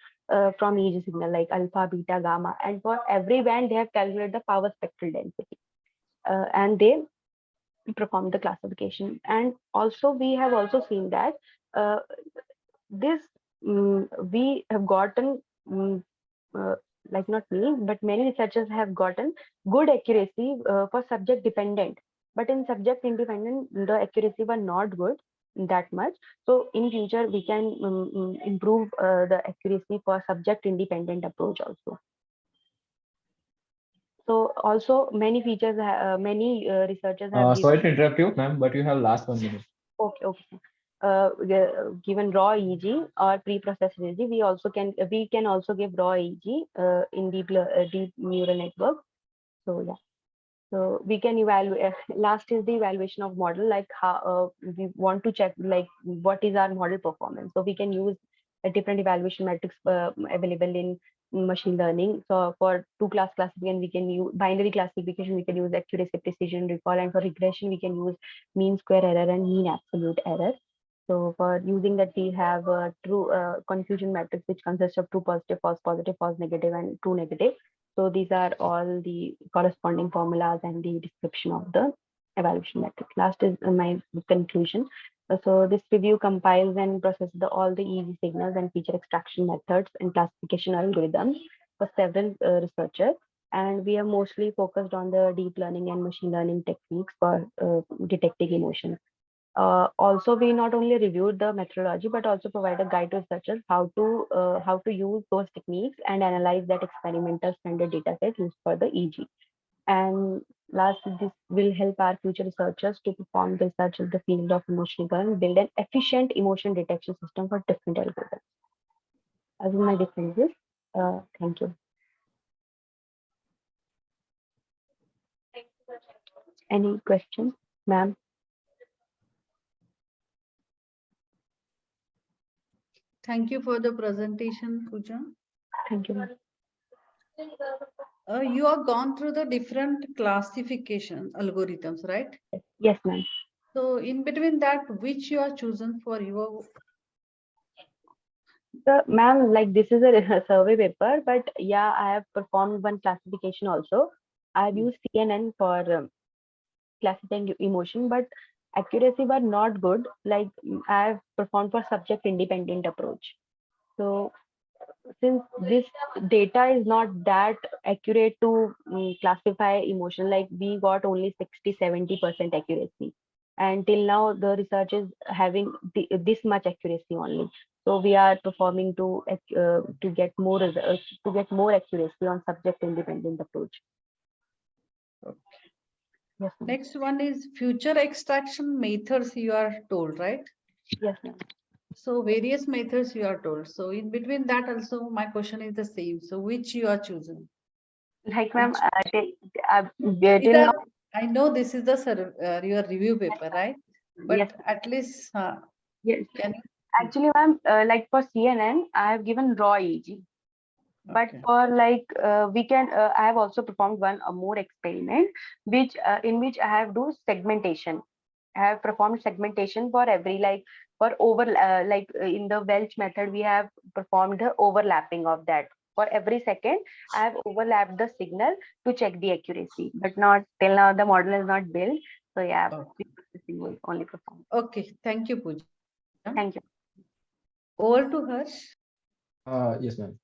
from EEG signal, like alpha, beta, gamma, and for every band they have calculated the power spectral density, and they perform the classification. And also we have also seen that this we have gotten like not me, but many researchers have gotten good accuracy for subject dependent, but in subject independent the accuracy were not good that much. So in future we can improve the accuracy for subject independent approach also. So also many features many researchers have Sorry to interrupt you, ma'am, but you have last 1 minute. Okay. Given raw EEG or pre-processed EEG, we can also give raw EEG in deep neural network. So yeah, so we can evaluate. Last is the evaluation of model, like how we want to check like what is our model performance. So we can use a different evaluation metrics available in machine learning. So for two-class classification, we can use binary classification. We can use accuracy, precision, recall, and for regression, we can use mean square error and mean absolute error. So for using that, we have a true confusion matrix, which consists of true positive, false negative, and true negative. So these are all the corresponding formulas and the description of the evaluation matrix. Last is my conclusion. So this review compiles and processes all the easy signals and feature extraction methods and classification algorithms for several researchers. And we are mostly focused on the deep learning and machine learning techniques for detecting emotions. Also, we not only reviewed the methodology, but also provide a guide to researchers how to use those techniques and analyze that experimental standard data set used for the EG. And last, this will help our future researchers to perform research in the field of emotional learning, build an efficient emotion detection system for different algorithms. As in my differences, thank you. Any questions, ma'am? Thank you for the presentation, Pooja. Thank you, ma'am. You have gone through the different classification algorithms, right? Yes, ma'am. So in between that, which you are chosen for your? So, ma'am, like this is a survey paper, but yeah, I have performed one classification also. I've used CNN for classifying emotion, but accuracy was not good. Like I've performed for subject independent approach. So since this data is not that accurate to classify emotion, like we got only 60-70% accuracy, and till now the research is having this much accuracy only. So we are performing to get more results, to get more accuracy on subject independent approach. Yes, ma'am. Next one is future extraction methods you are told, right? Yes, ma'am. So various methods you are told. So in between that also my question is the same. So which you are choosing? Like, ma'am, till These now, are, I know this is the your review paper, right? But yes, at least yes. can you? Actually, ma'am, like for CNN, I have given raw EG. But Okay. for like I have also performed one more experiment, which in which I have do segmentation. I have performed segmentation for every, like for in the Welch method, we have performed the overlapping of that. For every second, I have overlapped the signal to check the accuracy, but not till now the model is not built. So yeah, Okay. this thing was only performed. Okay. Thank you, Pooja. Thank you. Over to Harsh. Yes, ma'am.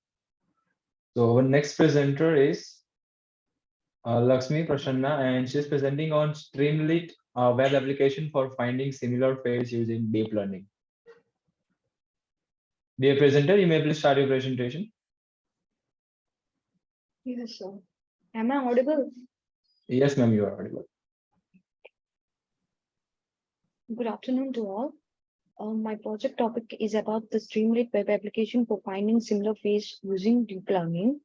So our next presenter is Lakshmi Prasanna, and she's presenting on Streamlit, a web application for finding similar pairs using deep learning. Dear presenter, you may please start your presentation. Yes, sir. Am I audible? Yes, ma'am, you are audible. Good afternoon to all. My project topic is about the Streamlit web application for finding similar face using deep learning.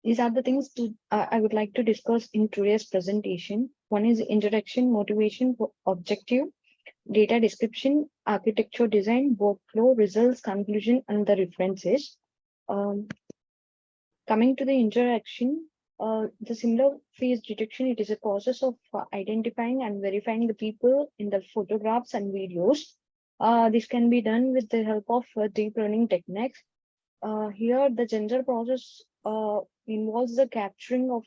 These are the things I would like to discuss in today's presentation. One is introduction, motivation, objective, data description, architecture design, workflow, results, conclusion, and the references. Coming to the interaction, the similar face detection, it is a process of identifying and verifying the people in the photographs and videos. This can be done with the help of deep learning techniques. Here, the general process involves the capturing of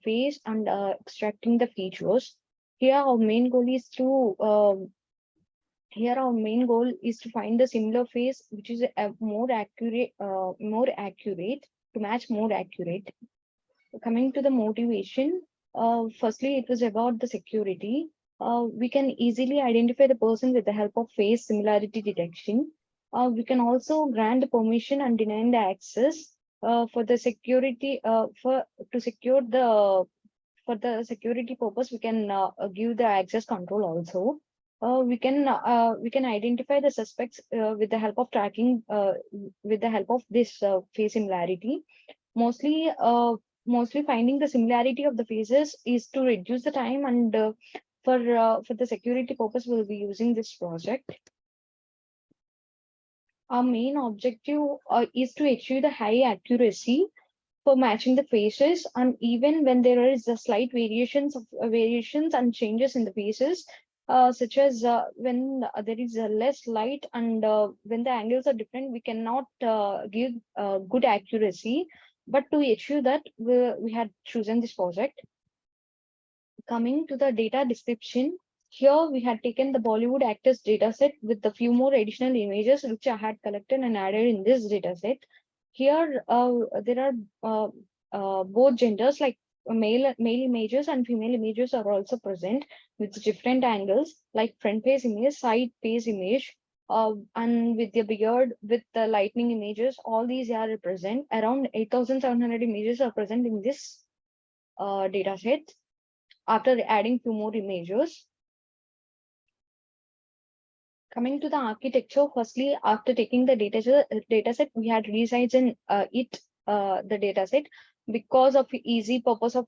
face and extracting the features. Here, our main goal is to find the similar face, which is more accurate, to match more accurate. Coming to the motivation, firstly, it was about the security. We can easily identify the person with the help of face similarity detection. We can also grant permission and deny the access for the security. For the security purpose, we can give the access control also. We can identify the suspects with the help of tracking with the help of this face similarity. Mostly finding the similarity of the faces is to reduce the time, and for the security purpose we'll be using this project. Our main objective is to achieve the high accuracy for matching the faces, and even when there is a slight variations and changes in the faces, such as when there is less light and when the angles are different, we cannot give good accuracy. But to achieve that, we had chosen this project. Coming to the data description, here we had taken the Bollywood actors dataset with a few more additional images which I had collected and added in this dataset. Here there are both genders, like male images and female images are also present with different angles, like front face image, side face image, and with the beard, with the lightning images. All these are present. Around 8,700 images are present in this data set. After adding few more images. Coming to the architecture, firstly, after taking the dataset, we had resized in the dataset because of easy purpose of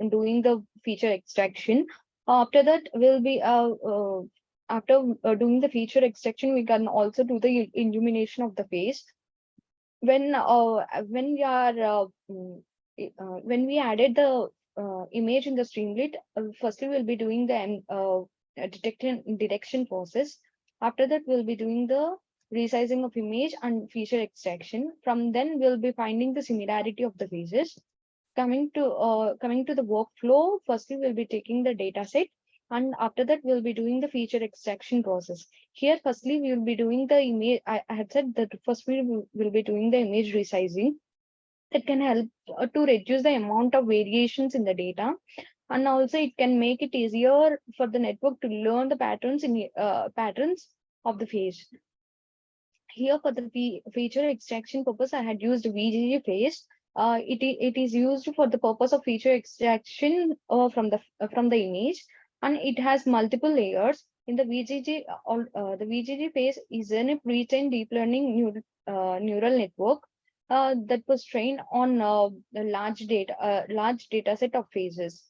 doing the feature extraction. After that, we'll be after doing the feature extraction, we can also do the illumination of the face. When we are when we added the image in the Streamlit, firstly we'll be doing the detection process. After that, we'll be doing the resizing of image and feature extraction. From then, we'll be finding the similarity of the faces. Coming to the workflow, firstly we'll be taking the data set, and after that we'll be doing the feature extraction process. Here, firstly, we will be doing the image. I had said that first we will be doing the image resizing. That can help to reduce the amount of variations in the data, and also it can make it easier for the network to learn the patterns of the face. Here, for the feature extraction purpose, I had used VGG face. It is used for the purpose of feature extraction from the image, and it has multiple layers. In the VGG, the VGG face is a pre-trained deep learning neural network that was trained on the large data set of faces.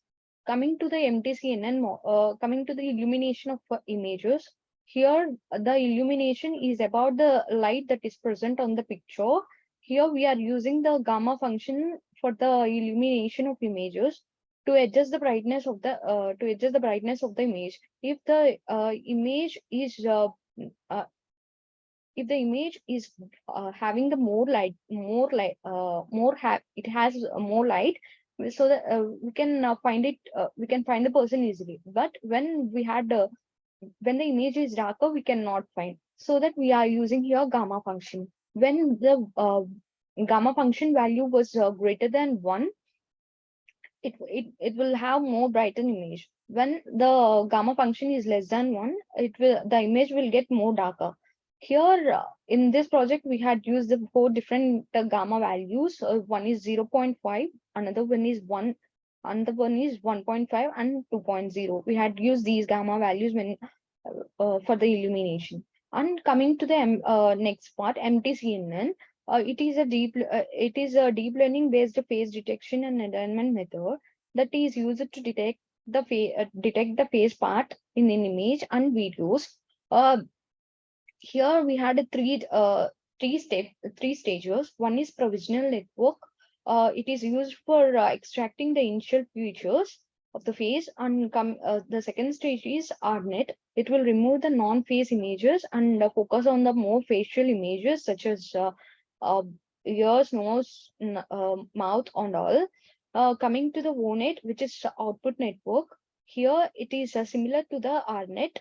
Coming to the MTCNN, coming to the illumination of images. Here, the illumination is about the light that is present on the picture. Here, we are using the gamma function for the illumination of images to adjust the brightness of the image. If the image is having the it has more light, so that we can find the person easily. But when the image is darker, we cannot find. So that we are using here gamma function. When the gamma function value was greater than 1, it will have more brighten image. When the gamma function is less than 1, the image will get more darker. Here in this project, we had used the 4 different gamma values. One is 0.5, another one is 1, another one is 1.5 and 2.0. We had used these gamma values when for the illumination. And coming to the next part, MTCNN. It is a deep learning based face detection and alignment method that is used to detect the face part in an image and videos. Here we had three stages. One is provisional network. It is used for extracting the initial features of the face, and the second stage is RNet. It will remove the non-face images and focus on the more facial images such as ears, nose, mouth, and all. Coming to the ONET, which is output network. Here it is similar to the RNet.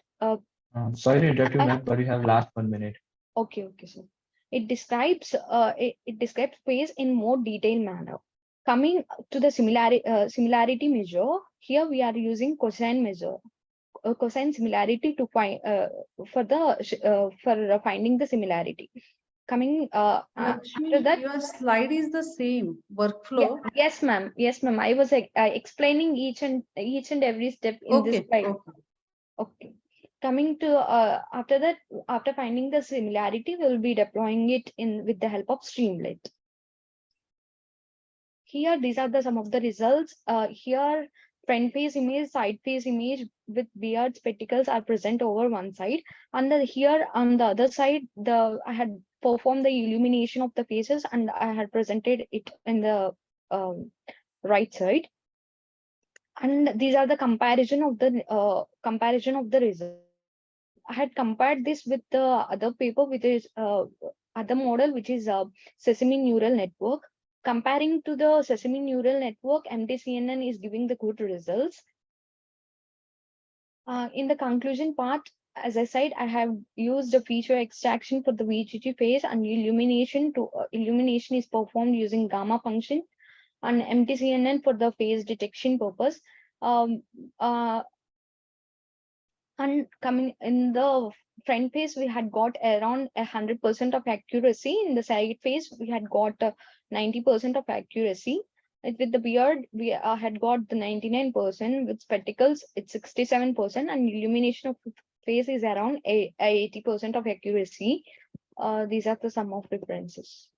Sorry to interrupt you, ma'am, but you have last 1 minute. Okay, so it describes space in more detailed manner. Coming to the similarity measure, here we are using cosine measure, cosine similarity to find for finding the similarity. Coming Lakshmi, after that, your slide is the same workflow. yes, ma'am. I was explaining each and every step in this slide. Okay. Coming to after that, after finding the similarity, we'll be deploying it with the help of Streamlit. Here, these are some of the results. Here, front face image, side face image with beard spectacles are present over one side, and here on the other side, I had performed the illumination of the faces, and I had presented it in the right side. And these are the comparison of the results. I had compared this with the other paper, which is other model, which is Sesame Neural Network. Comparing to the Sesame Neural Network, MTCNN is giving the good results. In the conclusion part, as I said, I have used a feature extraction for the VGG phase, and illumination is performed using gamma function, and MTCNN for the phase detection purpose. And coming in the front phase, we had got around 100% of accuracy. In the side phase, we had got 90% of accuracy. With the beard, we had got the 99%. With spectacles, it's 67%, and illumination of face is around 80% of accuracy. These are the sum of differences.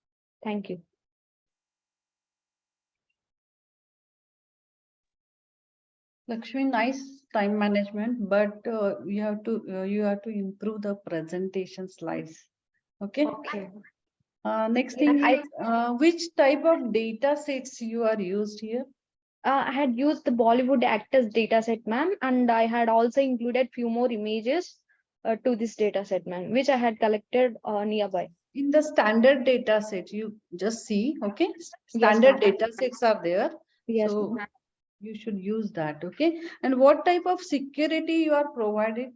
Thank you. Lakshmi, nice time management, but you have to improve the presentation slides. Okay. Okay. Next Yeah, thing is which type of data sets you are used here? I had used the Bollywood actors dataset, ma'am, and I had also included few more images to this dataset, ma'am, which I had collected nearby. In the standard data set, you just see, okay? Yes, Standard ma'am. data sets are there. Yes, So ma'am. you should use that, okay? And what type of security you are provided?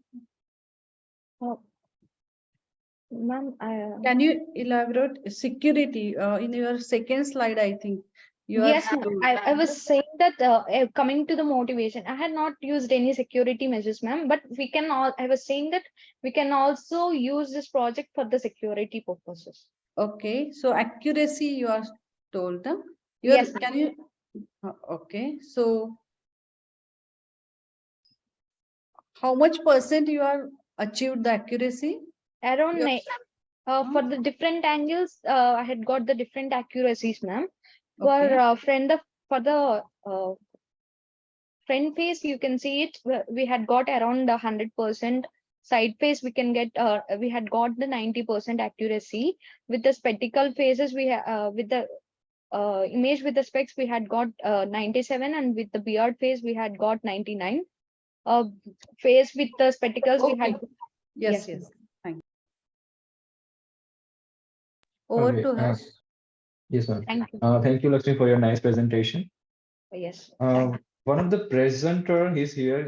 Ma'am, Can you elaborate security in your second slide? I think you yes, are ma'am. told. I was saying that coming to the motivation, I had not used any security measures, ma'am, but we can all, I was saying that we can also use this project for the security purposes. Okay, so accuracy you are told them. Yes, Can you? Okay, so how much percent you are achieved the accuracy? around Yes. for the different angles, I had got the different accuracies, ma'am. For Okay. for the front face, you can see it. We had got around 100%. Side face, we can get. We had got the 90% accuracy. With the spectacle faces, with the image with the specs, we had got 97, and with the beard face, we had got 99. Face with the spectacles, we had. Yes, Yes. Thank you. Over Okay, to Harsh. yes, ma'am. Thank you. Thank you, Lakshmi, for your nice presentation. Yes. Thank you. One of the presenter is here.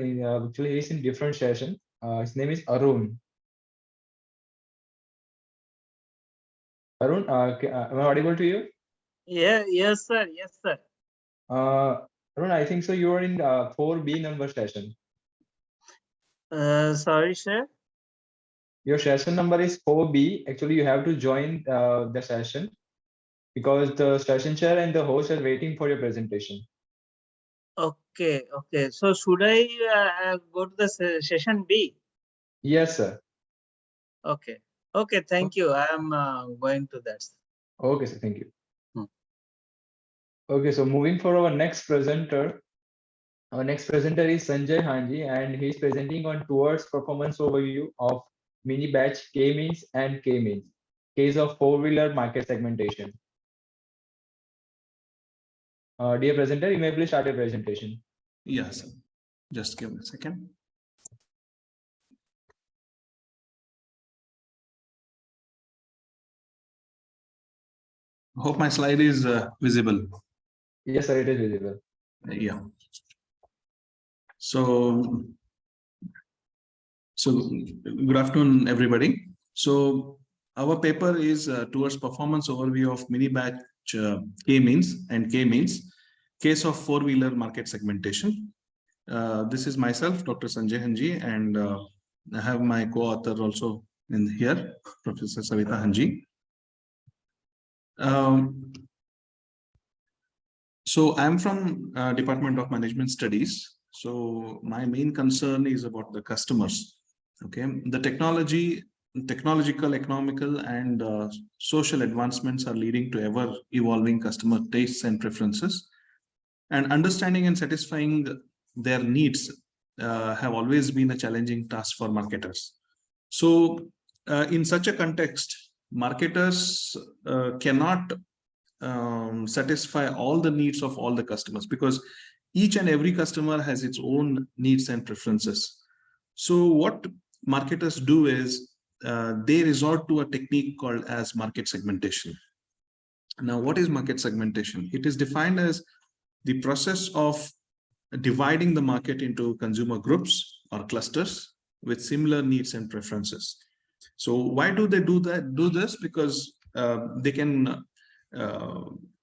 Actually, he's in different session. His name is Arun. Arun, am I audible to you? Yeah, yes, sir. Yes, sir. Arun, I think so. You are in 4B number session. Sorry, sir. Your session number is 4B. Actually, you have to join the session because the session chair and the host are waiting for your presentation. Okay, okay. So should I go to the session B? Yes, sir. Okay, okay. Thank you. I am going to that. Okay, sir. Thank you. Okay, so moving for our next presenter. Our next presenter is Sanjay Hanji, and he's presenting on towards performance overview of mini batch K-means and K-means, case of four-wheeler market segmentation. Dear presenter, you may please start your presentation. Yes, just give me a second. Hope my slide is visible. Yes, sir, it is visible. Yeah. So good afternoon, everybody. So our paper is towards performance overview of mini batch K-means and K-means, case of four-wheeler market segmentation. This is myself, Dr. Sanjay Hanji, and I have my co-author also in here, Professor Savita Hanji. So I'm from Department of Management Studies. So my main concern is about the customers. Okay, the technological, economical, and social advancements are leading to ever evolving customer tastes and preferences. And understanding and satisfying their needs have always been a challenging task for marketers. So in such a context, marketers cannot satisfy all the needs of all the customers, because each and every customer has its own needs and preferences. So what marketers do is they resort to a technique called as market segmentation. Now, what is market segmentation? It is defined as the process of dividing the market into consumer groups or clusters with similar needs and preferences. So why do they do this? Because they can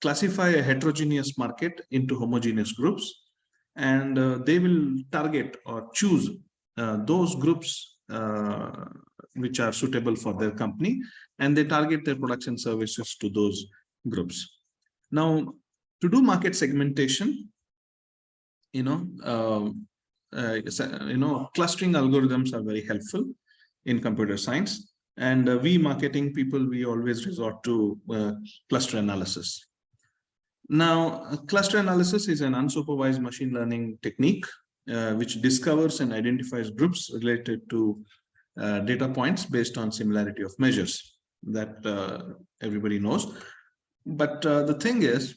classify a heterogeneous market into homogeneous groups, and they will target or choose those groups which are suitable for their company, and they target their products and services to those groups. Now, to do market segmentation, clustering algorithms are very helpful in computer science, and we marketing people, we always resort to cluster analysis. Now, cluster analysis is an unsupervised machine learning technique which discovers and identifies groups related to data points based on similarity of measures that everybody knows. But the thing is,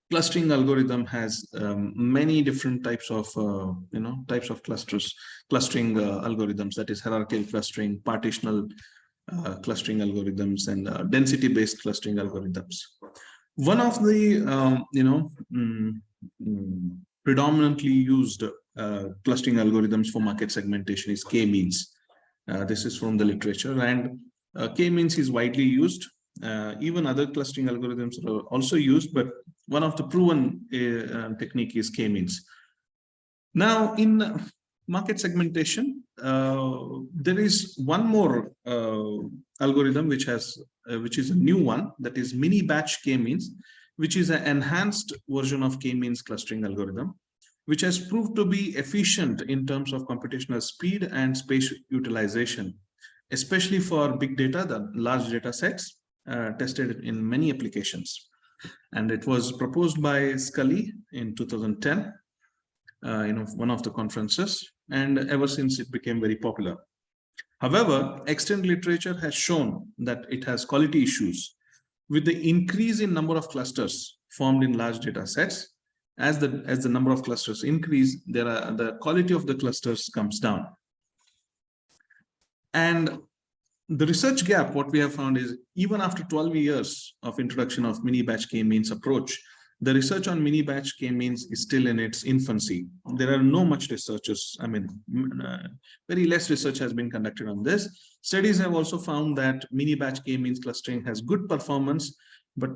clustering algorithm has many different types of clustering algorithms, that is hierarchical clustering, partitional clustering algorithms, and density-based clustering algorithms. One of the predominantly used clustering algorithms for market segmentation is k-means. This is from the literature, and k-means is widely used. Even other clustering algorithms are also used, but one of the proven technique is k-means. Now, in market segmentation, there is one more algorithm which is a new one, that is mini batch k-means, which is an enhanced version of k-means clustering algorithm, which has proved to be efficient in terms of computational speed and space utilization, especially for big data, the large data sets tested in many applications. And it was proposed by Scully in 2010 in one of the conferences, and ever since it became very popular. However, extant literature has shown that it has quality issues. With the increase in number of clusters formed in large data sets, as the number of clusters increase, the quality of the clusters comes down. And the research gap, what we have found is, even after 12 years of introduction of mini batch k-means approach, the research on mini batch k-means is still in its infancy. There are no much researchers, very less research has been conducted on this. Studies have also found that mini batch k-means clustering has good performance, but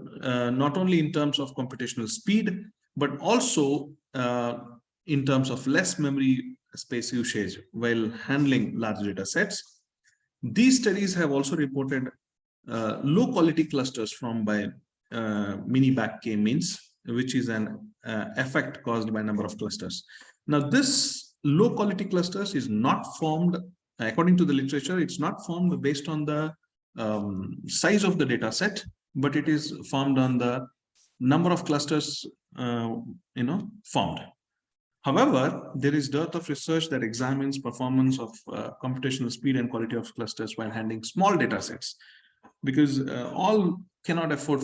not only in terms of computational speed, but also in terms of less memory space usage while handling large data sets. These studies have also reported low quality clusters formed by mini batch k-means, which is an effect caused by number of clusters. Now, this low quality clusters is not formed, according to the literature, it's not formed based on the size of the data set, but it is formed on the number of clusters formed. However, there is dearth of research that examines performance of computational speed and quality of clusters while handling small data sets, because all cannot afford,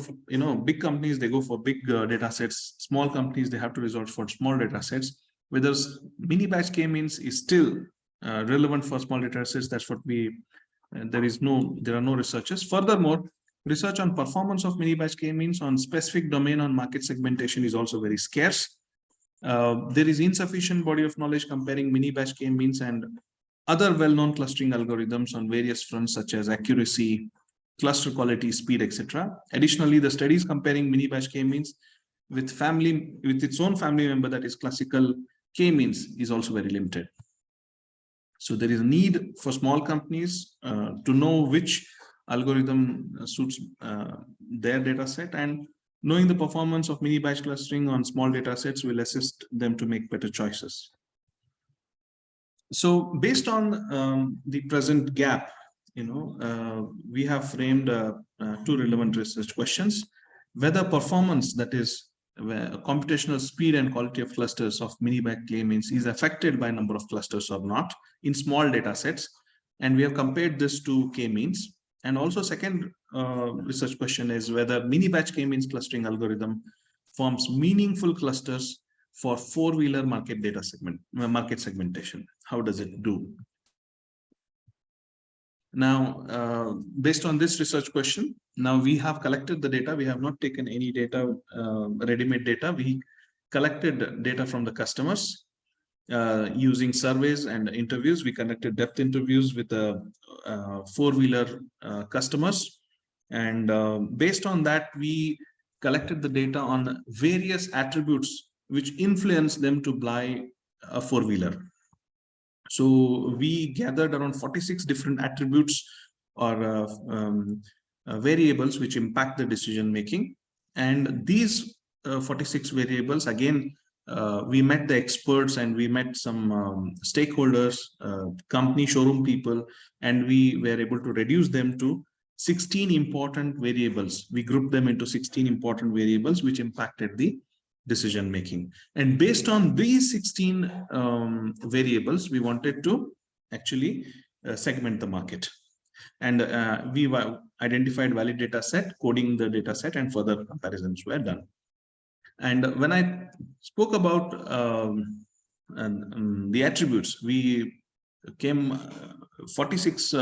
big companies, they go for big data sets. Small companies, they have to resort for small data sets. Whether mini batch k-means is still relevant for small data sets, that's what there are no researchers. Furthermore, research on performance of mini batch k-means on specific domain on market segmentation is also very scarce. There is insufficient body of knowledge comparing mini batch k-means and other well-known clustering algorithms on various fronts, such as accuracy, cluster quality, speed, etc. Additionally, the studies comparing mini batch k-means with its own family member, that is classical k-means, is also very limited. So there is a need for small companies to know which algorithm suits their data set, and knowing the performance of mini batch clustering on small data sets will assist them to make better choices. So based on the present gap, we have framed two relevant research questions: whether performance, that is computational speed and quality of clusters of mini batch k-means, is affected by number of clusters or not in small data sets, and we have compared this to k-means. And also, second research question is whether mini batch k-means clustering algorithm forms meaningful clusters for four-wheeler market data market segmentation. How does it do? Now, based on this research question, now we have collected the data. We have not taken any data, ready-made data. We collected data from the customers using surveys and interviews. We conducted depth interviews with the four-wheeler customers. And based on that, we collected the data on various attributes which influence them to buy a four-wheeler. So we gathered around 46 different attributes or variables which impact the decision making. And these 46 variables, again, we met the experts and we met some stakeholders, company showroom people, and we were able to reduce them to 16 important variables. We grouped them into 16 important variables which impacted the decision making. And based on these 16 variables, we wanted to actually segment the market. And we identified valid data set, coding the data set, and further comparisons were done. And when I spoke about the attributes, we came 46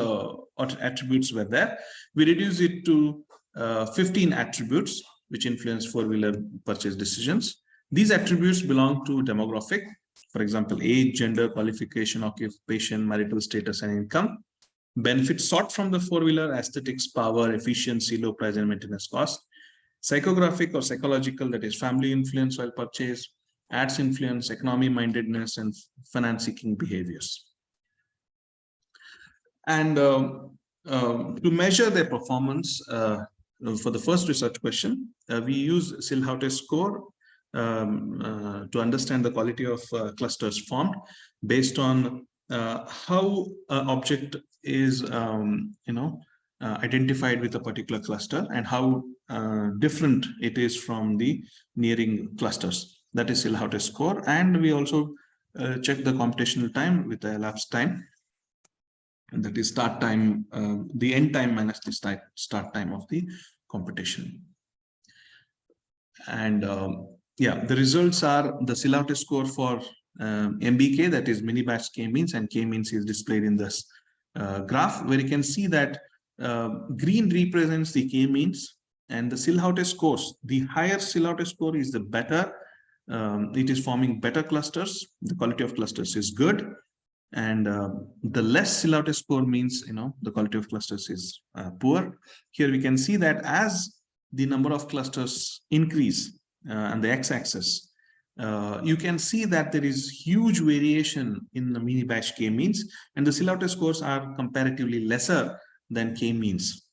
attributes were there. We reduced it to 15 attributes which influence four-wheeler purchase decisions. These attributes belong to demographic, for example, age, gender, qualification, occupation, marital status, and income. Benefits sought from the four-wheeler: aesthetics, power, efficiency, low price, and maintenance cost. Psychographic or psychological, that is family influence while purchase, ads influence, economy mindedness, and finance-seeking behaviors. And to measure their performance, for the first research question, we use Silhouette score to understand the quality of clusters formed based on how an object is identified with a particular cluster and how different it is from the nearing clusters. That is Silhouette score. And we also check the computational time with the elapsed time. And that is start time, the end time minus the start time of the computation. And yeah, the results are the Silhouette score for MBK, that is mini batch k-means, and k-means is displayed in this graph, where you can see that green represents the k-means, and the Silhouette scores, the higher Silhouette score is the better. It is forming better clusters. The quality of clusters is good. And the less Silhouette score means, the quality of clusters is poor. Here we can see that as the number of clusters increase on the x-axis, you can see that there is huge variation in the mini batch k-means, and the Silhouette scores are comparatively lesser than k-means.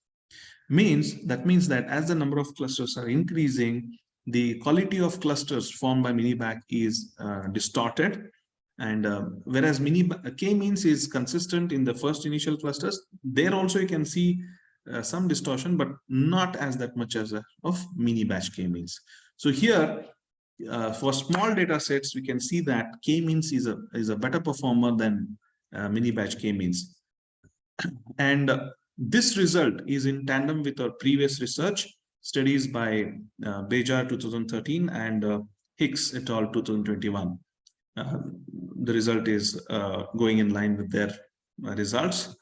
That means that as the number of clusters are increasing, the quality of clusters formed by mini batch is distorted. And whereas k-means is consistent in the first initial clusters, there also you can see some distortion, but not as that much as of mini batch k-means. So here, for small data sets, we can see that k-means is a better performer than mini batch k-means. And this result is in tandem with our previous research studies by Bejar 2013 and Hicks et al 2021. The result is going in line with their results.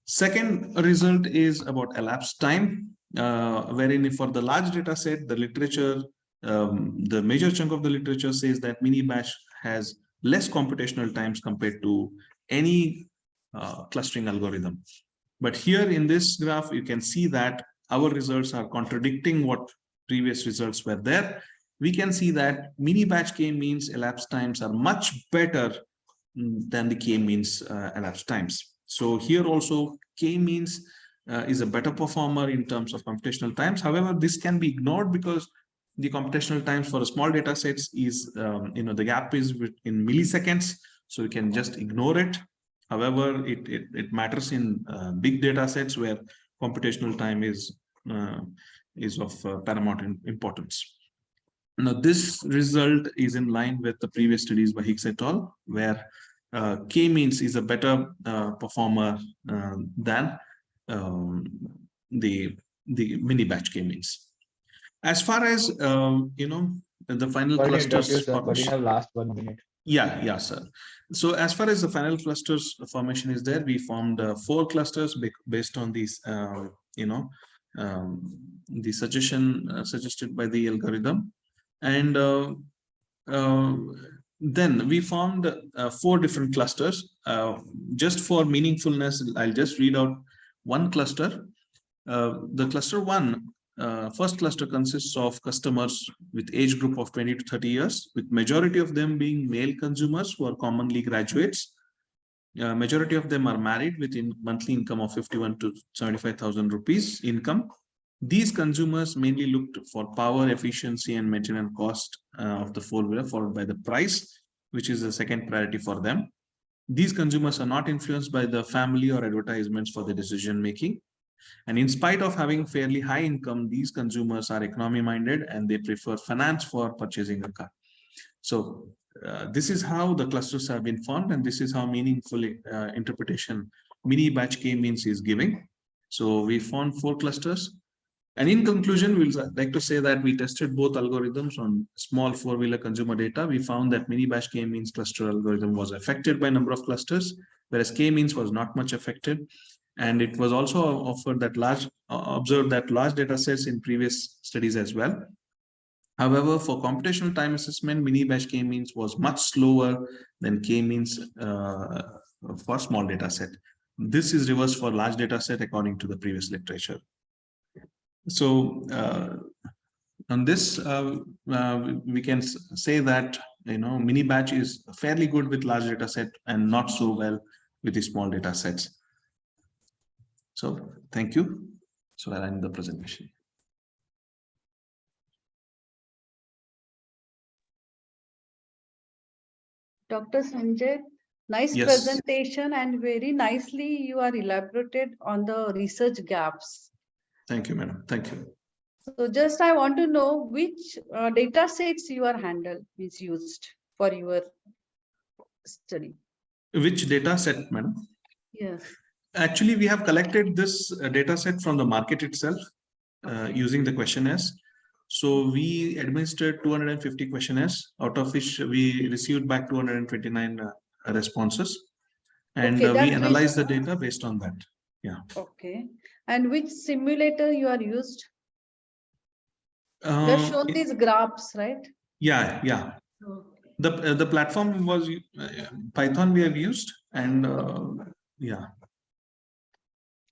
Second result is about elapsed time, wherein for the large data set, the literature, the major chunk of the literature says that mini batch has less computational times compared to any clustering algorithm. But here in this graph, you can see that our results are contradicting what previous results were there. We can see that mini batch k-means elapsed times are much better than the k-means elapsed times. So here also k-means is a better performer in terms of computational times. However, this can be ignored because the computational times for a small data sets is, the gap is in milliseconds, so you can just ignore it. However, it matters in big data sets where computational time is of paramount importance. Now, this result is in line with the previous studies by Hicks et al, where k-means is a better performer than the mini batch k-means. As far as the final Sorry to interrupt you, clusters sir, but you formation. have last 1 minute. Yeah, sir. So as far as the final clusters formation is there, we formed 4 clusters based on these, the suggestion suggested by the algorithm, and then we formed 4 different clusters. Just for meaningfulness, I'll just read out one cluster. The cluster 1, first cluster consists of customers with age group of 20 to 30 years, with majority of them being male consumers who are commonly graduates. Majority of them are married with monthly income of 51 to 75,000 rupees income. These consumers mainly looked for power, efficiency, and maintenance cost of the four-wheeler, followed by the price, which is the second priority for them. These consumers are not influenced by the family or advertisements for the decision making. And in spite of having fairly high income, these consumers are economy minded and they prefer finance for purchasing a car. So this is how the clusters have been formed, and this is how meaningful interpretation mini batch k-means is giving. So we formed 4 clusters. And in conclusion, we'll like to say that we tested both algorithms on small four-wheeler consumer data. We found that mini batch k-means cluster algorithm was affected by number of clusters, whereas k-means was not much affected. And it was also offered that observed that large data sets in previous studies as well. However, for computational time assessment, mini batch k-means was much slower than k-means for small data set. This is reversed for large data set according to the previous literature. So on this, we can say that mini batch is fairly good with large data set and not so well with the small data sets. So thank you. So I'll end the presentation. Dr. Sanjay, nice Yes. presentation, and very nicely you are elaborated on the research gaps. Thank you, madam. Thank you. So just I want to know which data sets you are used for your study. Which data set, madam? Yes. Actually, we have collected this data set from the market itself using the questionnaires. So we administered 250 questionnaires, out of which we received back 229 responses. And we analyzed the data based on that. Yeah. Okay. And which simulator you are used? You have shown these graphs, right? Yeah. Okay. The platform was Python we have used, and yeah.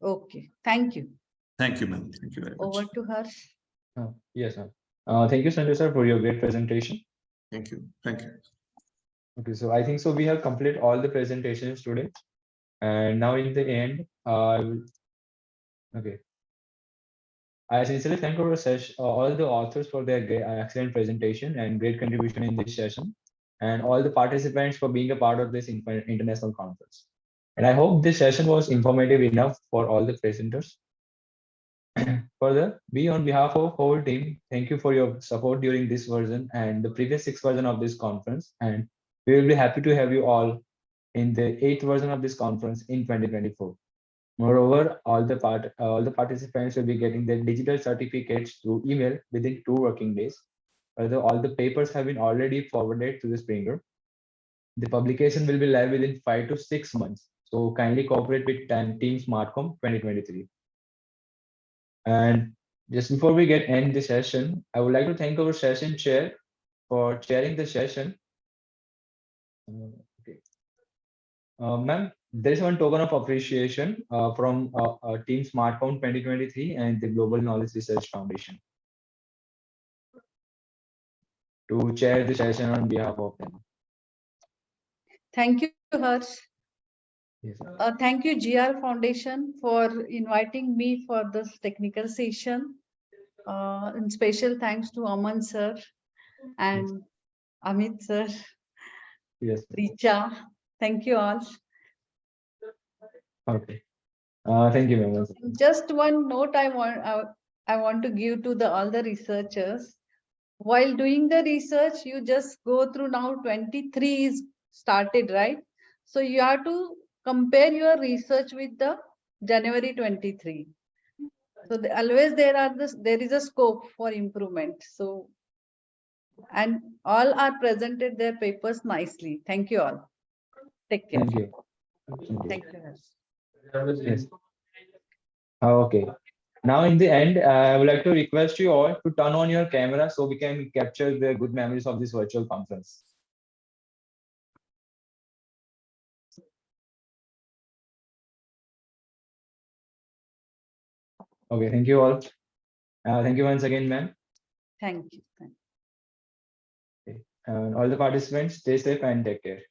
Okay. Thank you. Thank you, ma'am. Thank you very much. Over to Harsh. Yes, sir. Thank you, Sanjay sir, for your great presentation. Thank you. Thank you. Okay, so I think so we have completed all the presentations today. And now in the end, okay. I sincerely thank all the authors for their excellent presentation and great contribution in this session, and all the participants for being a part of this international conference. And I hope this session was informative enough for all the presenters. Further, we on behalf of whole team, thank you for your support during this version and the previous 6 version of this conference. And we will be happy to have you all in the 8th version of this conference in 2024. Moreover, all the participants will be getting their digital certificates through email within 2 working days. Although all the papers have been already forwarded to the Springer. The publication will be live within 5 to 6 months. So kindly cooperate with Team SMARTCOM 2023. And just before we end the session, I would like to thank our session chair for chairing the session. Ma'am, there is one token of appreciation from Team SMARTCOM 2023 and the Global Knowledge Research Foundation to chair the session on behalf of them. Thank you, Harsh. Yes, thank you, GR Foundation, for inviting me for this technical session. And special thanks to Aman sir and Amit sir. Yes. Richa. Thank you all. Okay. Thank you, ma'am. Just one note I want to give to all the researchers. While doing the research, you just go through now 23 is started, right? So you have to compare your research with the January 23. So always there is a scope for improvement. So, and all are presented their papers nicely. Thank you all. Take care. Thank you. Thank you. Yes. Okay. Now, in the end, I would like to request you all to turn on your camera so we can capture the good memories of this virtual conference. Okay, thank you all. Thank you once again, ma'am. Thank you. All the participants, stay safe and take care.